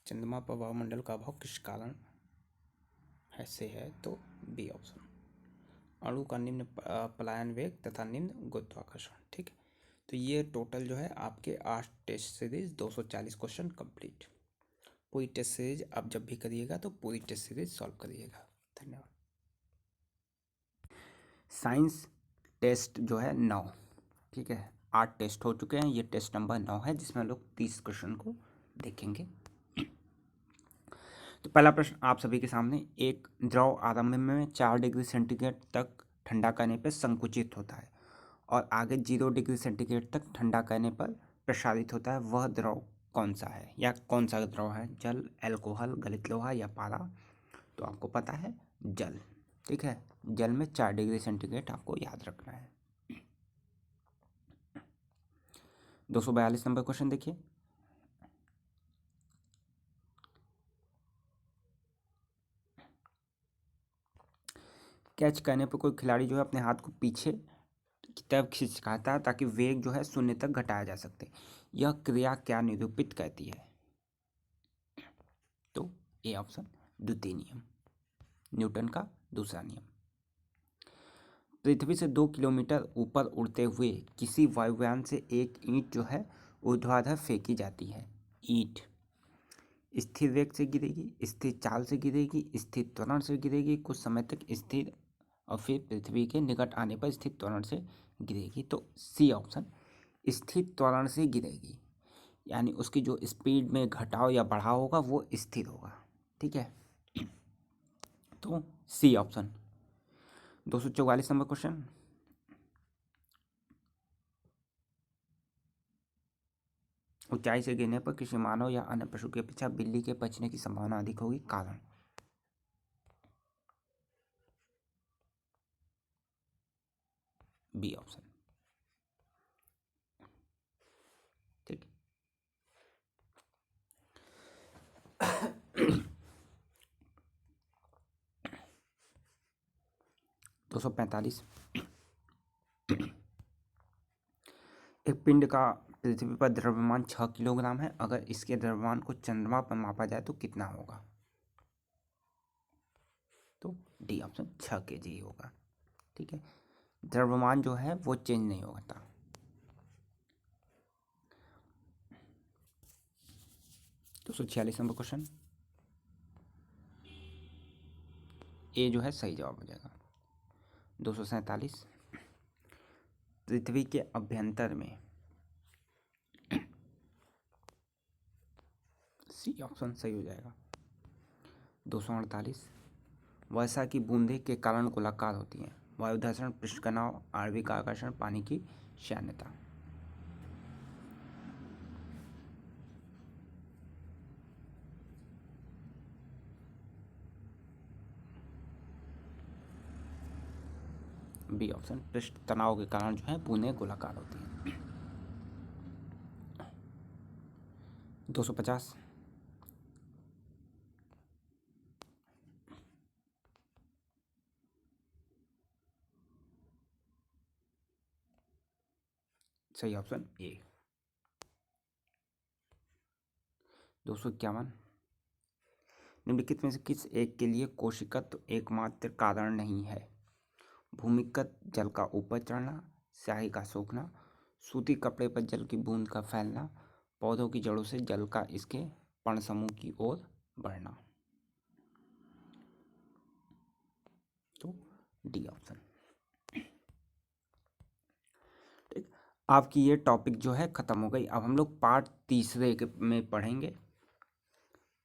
चंद्रमा पर वायुमंडल का अभाव किस कारण ऐसे है? तो बी ऑप्शन। अणु का निम्न पलायन वेग तथा निम्न गुरुत्वाकर्षण। ठीक है, तो ये टोटल जो है आपके 8 टेस्ट सीरीज 240 क्वेश्चन कंप्लीट। पूरी टेस्ट सीरीज आप जब भी करिएगा तो पूरी टेस्ट सीरीज सॉल्व करिएगा। धन्यवाद। साइंस टेस्ट जो है 9, ठीक है, 8 टेस्ट हो चुके हैं, ये टेस्ट नंबर 9 है जिसमें हम लोग 30 क्वेश्चन को देखेंगे। तो पहला प्रश्न आप सभी के सामने, एक द्रव आरंभ में 4 डिग्री सेंटीग्रेड तक ठंडा करने पर संकुचित होता है और आगे 0 डिग्री सेंटीग्रेड तक ठंडा करने पर प्रसारित होता है, वह द्रव कौन सा है या कौन सा द्रव है? जल, एल्कोहल, गलित लोहा या पारा? तो आपको पता है जल। ठीक है, जल में 4 डिग्री सेंटीग्रेड आपको याद रखना है। 242 नंबर क्वेश्चन देखिए। कैच करने पर कोई खिलाड़ी जो है अपने हाथ को पीछे की तरफ खिंचकाता है ताकि वेग जो है शून्य तक घटाया जा सकते। यह क्रिया क्या निरूपित करती है? तो ए ऑप्शन, द्वितीय नियम, न्यूटन का दूसरा नियम। पृथ्वी से 2 किलोमीटर ऊपर उड़ते हुए किसी वायुयान से एक ईंट जो है ऊर्ध्वाधर फेंकी जाती है। ईंट स्थिर वेग से गिरेगी, स्थिर चाल से गिरेगी, स्थिर त्वरण से गिरेगी, कुछ समय तक स्थिर और फिर पृथ्वी के निकट आने पर स्थिर त्वरण से गिरेगी। तो सी ऑप्शन, स्थिर त्वरण से गिरेगी, यानी उसकी जो स्पीड में घटाव या बढ़ाव होगा वो स्थिर होगा। ठीक है, तो सी ऑप्शन। 244 number question. ऊंचाई से गिरने पर किसी मानव या अन्य पशु की अपेक्षा बिल्ली के बचने की संभावना अधिक होगी, कारण? B option. ठीक, 245। एक पिंड का पृथ्वी पर द्रव्यमान 6 किलोग्राम है, अगर इसके द्रव्यमान को चंद्रमा पर मापा जाए तो कितना होगा? तो डी ऑप्शन, 6 kg होगा। ठीक है, द्रव्यमान जो है वो चेंज नहीं होता। 246 नंबर क्वेश्चन। ए जो है सही जवाब हो जाएगा। 247, पृथ्वी के अभ्यंतर में, सी ऑप्शन सही हो जाएगा। 248, वर्षा की बूंदें के कारण गोलाकार होती हैं, वायुधर्षण, पृष्ठ तनाव, आणविक आकर्षण, पानी की श्यानता। बी ऑप्शन, पृष्ठ तनाव के कारण जो है बूंदें गोलाकार होती हैं। 250, सही ऑप्शन ए। 251, निम्नलिखित में से किस एक के लिए कोशिकत्व एकमात्र कारण नहीं है? भूमिगत जल का ऊपर चढ़ना, स्याही का सूखना, सूती कपड़े पर जल की बूंद का फैलना, पौधों की जड़ों से जल का इसके पर्णसमूह की ओर बढ़ना। तो डी ऑप्शन। ठीक, आपकी ये टॉपिक जो है खत्म हो गई। अब हम लोग पार्ट तीसरे में पढ़ेंगे।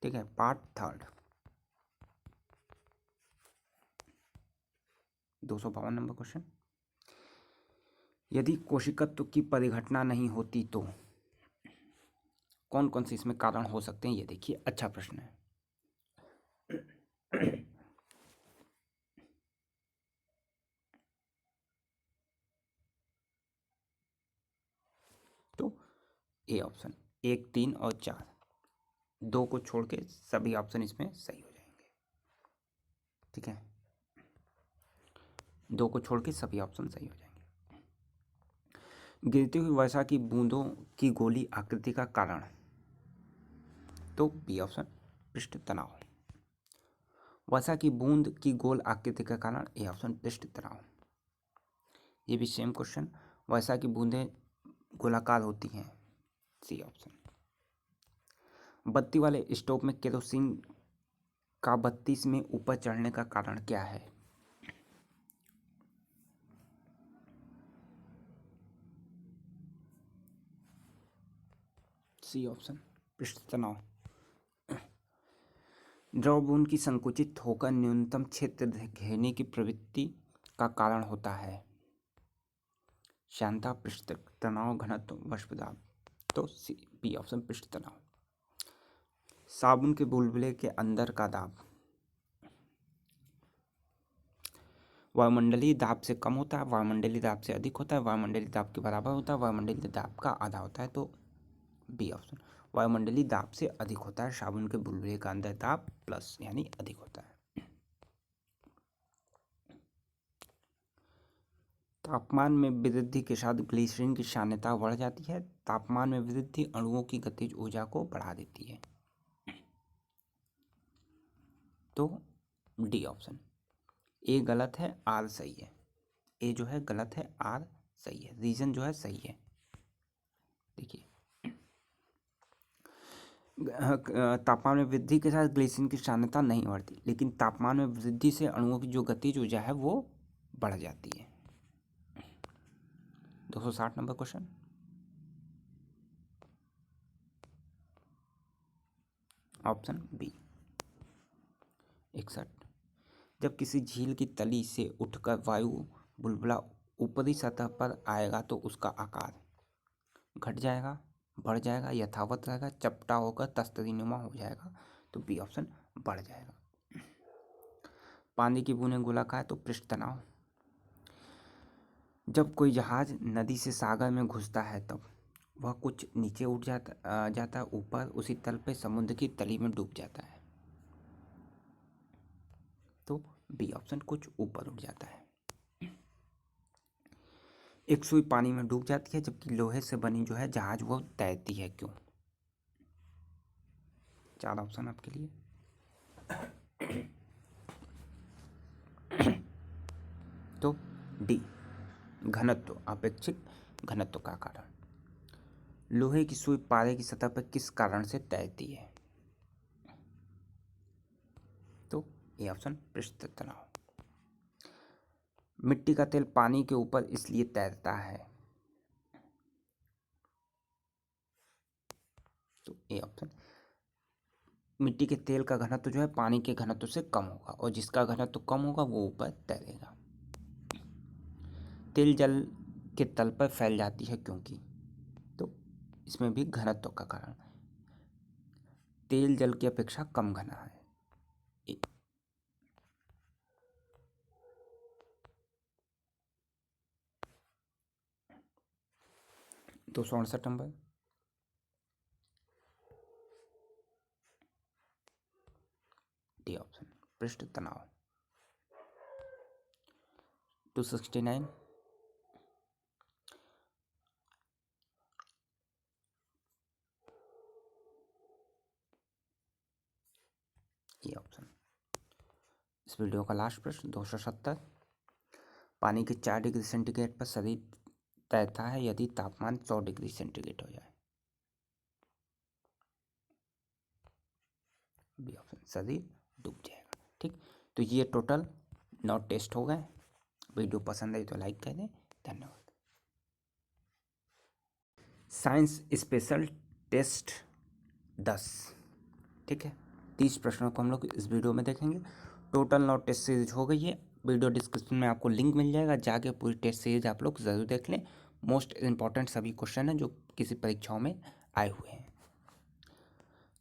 ठीक है, पार्ट थर्ड। 252 number question. यदि कोशिकत्व की परिघटना नहीं होती तो कौन कौन से इसमें कारण हो सकते हैं? ये देखिए, अच्छा प्रश्न है। तो ए ऑप्शन, 1, 3 और 4, 2 को छोड़ के सभी ऑप्शन इसमें सही हो जाएंगे। ठीक है, 2 को छोड़ के सभी ऑप्शन सही हो जाएंगे। गिरती हुई वर्षा की बूंदों की गोली आकृति का कारण, तो बी ऑप्शन पृष्ठ तनाव। वर्षा की बूंद की गोल आकृति का कारण, ए ऑप्शन पृष्ठ तनाव। ये भी सेम क्वेश्चन, वर्षा की बूंदें गोलाकार होती हैं, सी ऑप्शन। बत्ती वाले स्टोव में केरोसिन का 32 में ऊपर चढ़ने का कारण क्या है? सी ऑप्शन पृष्ठ तनाव। द्रव बूंद की संकुचित होकर न्यूनतम क्षेत्र घेरने की प्रवृत्ति का कारण होता है, श्यानता, पृष्ठ तनाव, घनत्व, वाष्प दाब, तो सी बी ऑप्शन पृष्ठ तनाव। साबुन के बुलबुले के अंदर का दाब वायुमंडलीय दाब से कम होता है, वायुमंडलीय दाब से अधिक होता है, वायुमंडलीय दाब के बराबर होता है, वायुमंडलीय दाब का आधा होता है, तो बी ऑप्शन वायुमंडलीय दाब से अधिक होता है। साबुन के बुलबुले का अंदर दाब प्लस यानी अधिक होता है। तापमान में वृद्धि के साथ ग्लिसरीन की सान्द्रता बढ़ जाती है। तापमान में वृद्धि अणुओं की गतिज ऊर्जा को बढ़ा देती है, तो डी ऑप्शन। ए गलत है, आर सही है। ए जो है गलत है, आर सही है। रीजन जो है सही है। देखिए, तापमान में वृद्धि के साथ ग्लिसरीन की सान्द्रता नहीं बढ़ती, लेकिन तापमान में वृद्धि से अणुओं की जो गतिज ऊर्जा है वो बढ़ जाती है। 260 नंबर क्वेश्चन। Option B 61। जब किसी झील की तली से उठकर वायु बुलबुला ऊपरी सतह पर आएगा तो उसका आकार घट जाएगा, बढ़ जाएगा, यथावत रहेगा, चपटा होकर तस्तरीनुमा हो जाएगा, तो बी ऑप्शन बढ़ जाएगा। पानी की बूंदें गोलाकार, तो पृष्ठ तनाव। जब कोई जहाज नदी से सागर में घुसता है तब वह कुछ नीचे उठ जाता है, ऊपर उसी तल पे समुद्र की तली में डूब जाता है, तो बी ऑप्शन कुछ ऊपर उठ जाता है। एक सुई पानी में डूब जाती है जबकि लोहे से बनी जो है जहाज वो तैरती है, क्यों? 4 ऑप्शन आपके लिए। तो डी घनत्व, अपेक्षित घनत्व का कारण। लोहे की सुई पारे की सतह पर किस कारण से तैरती है? तो ए ऑप्शन पृष्ठ तनाव। मिट्टी का तेल पानी के ऊपर इसलिए तैरता है, तो ए ऑप्शन मिट्टी के तेल का घनत्व जो है पानी के घनत्व से कम होगा, और जिसका घनत्व कम होगा वो ऊपर तैरेगा। तेल जल के तल पर फैल जाती है क्योंकि, तो इसमें भी घनत्व का कारण। तेल जल की अपेक्षा कम घना है। 268 नंबर। डी ऑप्शन पृष्ठ तनाव। 269। ये ऑप्शन। इस वीडियो का लास्ट प्रश्न 270। पानी के 4 डिग्री सेंटीग्रेड पर शरीर तैरता है यदि तापमान 100 डिग्री सेंटीग्रेड हो जाए, बी ऑप्शन शरीर डूब जाएगा। ठीक, तो ये टोटल 9 टेस्ट हो गए। वीडियो पसंद आई तो लाइक कर दें। धन्यवाद। साइंस स्पेशल टेस्ट 10, ठीक है, 30 प्रश्नों को हम लोग इस वीडियो में देखेंगे। टोटल 9 टेस्ट सीरीज हो गई है। वीडियो डिस्क्रिप्शन में आपको लिंक मिल जाएगा, जाके पूरी टेस्ट सीरीज आप लोग ज़रूर देख लें। मोस्ट इम्पॉर्टेंट सभी क्वेश्चन हैं जो किसी परीक्षाओं में आए हुए हैं।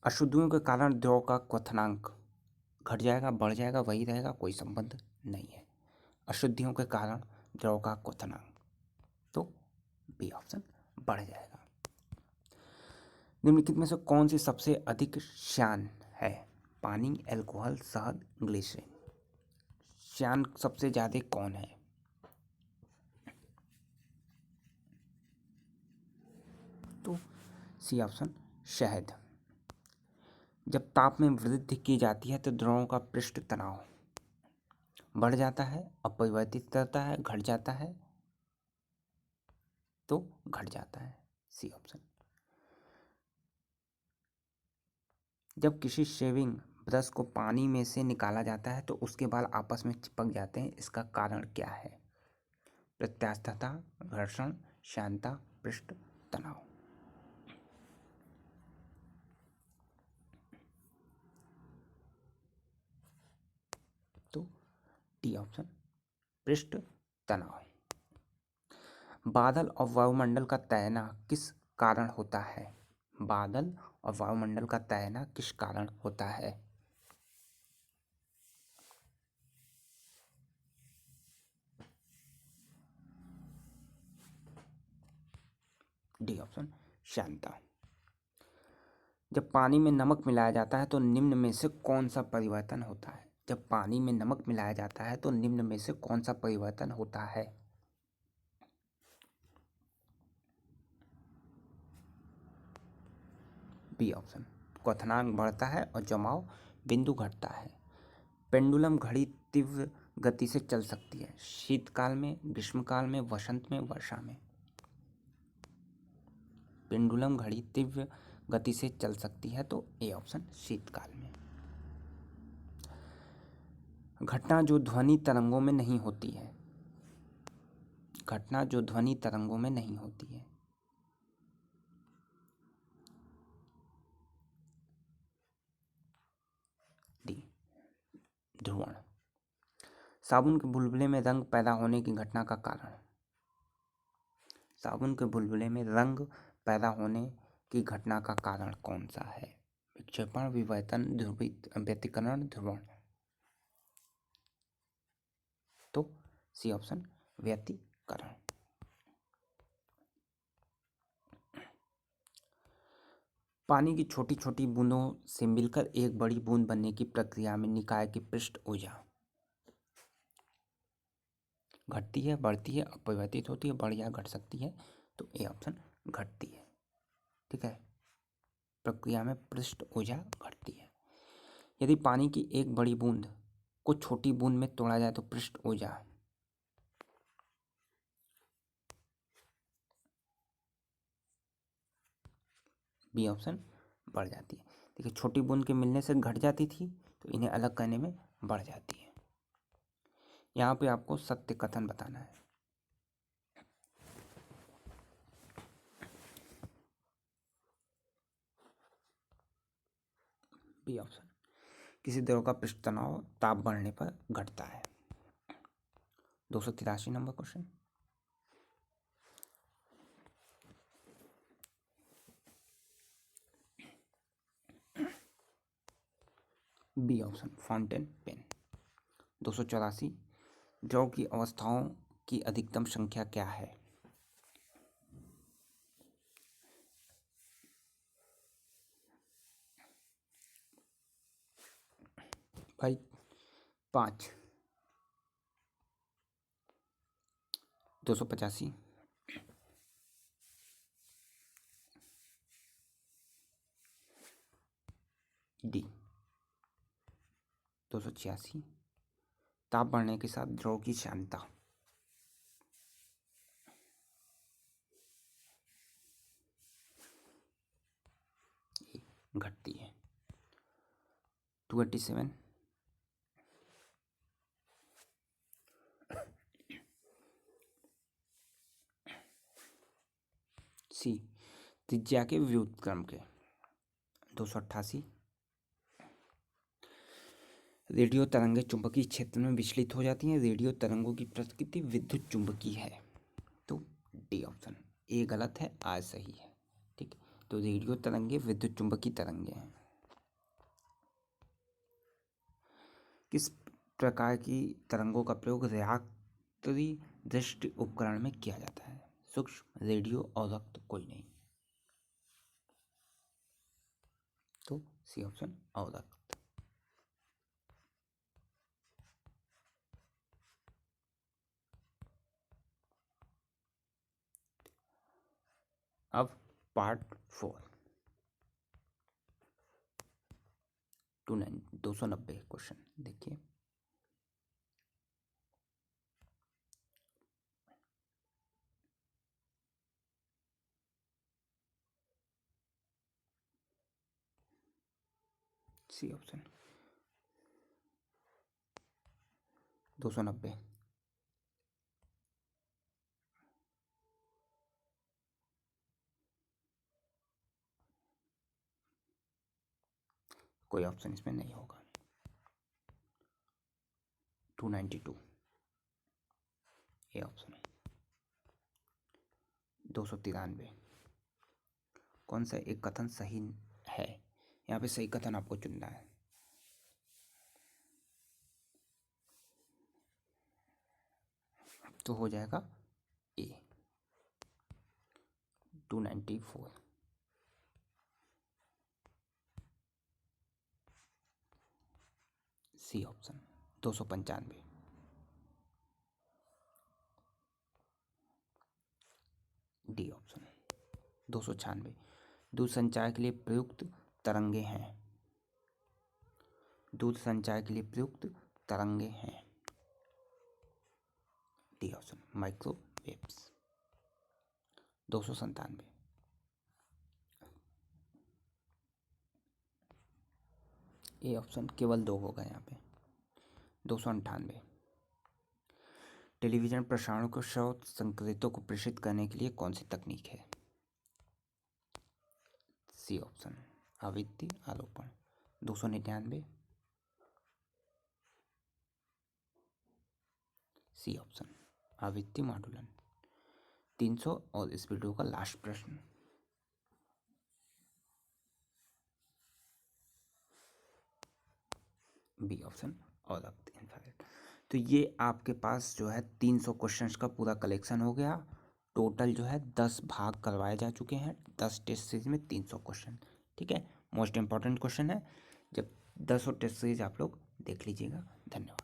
अशुद्धियों के कारण द्रव का क्वथनांक घट जाएगा, बढ़ जाएगा, वही रहेगा, कोई संबंध नहीं है। अशुद्धियों के कारण द्रव का क्वथनांक, तो बी ऑप्शन बढ़ जाएगा। निम्नलिखित में से कौन सी सबसे अधिक श्यान है? पानी, अल्कोहल, शहद, ग्लिसरीन। श्यान सबसे ज़्यादा कौन है? तो सी ऑप्शन शहद। जब ताप में वृद्धि की जाती है तो द्रवों का पृष्ठ तनाव बढ़ जाता है, अपरिवर्तित करता है, घट जाता है, तो घट जाता है, सी ऑप्शन। जब किसी शेविंग ब्रश को पानी में से निकाला जाता है तो उसके बाल आपस में चिपक जाते हैं, इसका कारण क्या है? प्रत्यास्थता, घर्षण, श्यानता, पृष्ठ तनाव। तो डी ऑप्शन, पृष्ठ तनाव। बादल और वायुमंडल का तैरना किस कारण होता है? बादल और वायुमंडल का तैरना किस कारण होता है? डी ऑप्शन, श्यानता। जब पानी में नमक मिलाया जाता है तो निम्न में से कौन सा परिवर्तन होता है? जब पानी में नमक मिलाया जाता है तो निम्न में से कौन सा परिवर्तन होता है? बी ऑप्शन, क्वथनांक बढ़ता है और जमाव बिंदु घटता है। पेंडुलम घड़ी तीव्र गति से चल सकती है, शीतकाल में, ग्रीष्मकाल में, वसंत में, वर्षा में। पेंडुलम घड़ी तीव्र गति से चल सकती है, तो ए ऑप्शन, शीतकाल में। घटना जो ध्वनि तरंगों में नहीं होती है, घटना जो ध्वनि तरंगों में नहीं होती है। डी, ध्रुवण। साबुन के बुलबुले में रंग पैदा होने की घटना का कारण। साबुन के बुलबुले में रंग पैदा होने की घटना का कारण कौन सा है? विक्षेपण, विवर्तन, व्यतिकरण, ध्रुवण। तो सी ऑप्शन, व्यतिकरण। पानी की छोटी छोटी बूंदों से मिलकर एक बड़ी बूंद बनने की प्रक्रिया में निकाय की पृष्ठ ऊर्जा घटती है, बढ़ती है, अपरिवर्तित होती है, बढ़ या घट सकती है, तो ए ऑप्शन, घटती है। ठीक है, प्रक्रिया में पृष्ठ ऊर्जा घटती है। यदि पानी की एक बड़ी बूंद को छोटी बूंद में तोड़ा जाए तो पृष्ठ ऊर्जा बी ऑप्शन, बढ़ जाती है। देखिए, छोटी बूंद के मिलने से घट जाती थी, तो इन्हें अलग करने में बढ़ जाती है। यहाँ पे आपको सत्य कथन बताना है। बी ऑप्शन, किसी द्रव का पृष्ठ तनाव ताप बढ़ने पर घटता है। 283 number question. B option, fountain pen. 284, द्रव की अवस्थाओं की अधिकतम संख्या क्या है? भाई 5। 285, डी। 286, ताप बढ़ने के साथ द्रव की श्यानता। घटती है। 287, सी, त्रिज्या के व्युत्क्रम के। 288, रेडियो तरंगें चुंबकीय क्षेत्र में विचलित हो जाती हैं, रेडियो तरंगों की प्रकृति विद्युत चुंबकीय है, तो डी ऑप्शन। ए गलत है, आज सही है। ठीक, तो रेडियो तरंगें विद्युत चुंबकीय तरंगें हैं। किस प्रकार की तरंगों का प्रयोग रात्रि दृष्टि उपकरण में किया जाता है? सूक्ष्म, रेडियो, अवरक्त, कोई नहीं, तो सी ऑप्शन, अवरक्त। अब पार्ट 4 290 क्वेश्चन देखिए। C option 290। कोई ऑप्शन इसमें नहीं होगा। 292 ये ऑप्शन है। 293 कौन सा एक कथन सही है? यहाँ पे सही कथन आपको चुनना है। तो हो जाएगा ए। 294 सी ऑप्शन। 295 D option. 296 दूध संचार के लिए प्रयुक्त तरंगे हैं। दूध संचार के लिए प्रयुक्त तरंगे हैं। D option microwaves. 297 A option केवल 2 होगा यहाँ पे। 298 टेलीविजन प्रसारण को श्रव्य संकेतों को प्रेषित करने के लिए कौन सी तकनीक है? सी ऑप्शन आवृत्ति आरोपण। 299 सी ऑप्शन आवृत्ति मॉडुलन। 300 और इस वीडियो का लास्ट प्रश्न। B option all of the in fact. तो ये आपके पास जो है 300 क्वेश्चंस का पूरा कलेक्शन हो गया। टोटल जो है 10 भाग करवाए जा चुके हैं 10 टेस्ट सीरीज में 300 क्वेश्चन। ठीक है, मोस्ट इंपॉर्टेंट क्वेश्चन है। जब 10 टेस्ट सीरीज आप लोग देख लीजिएगा। धन्यवाद।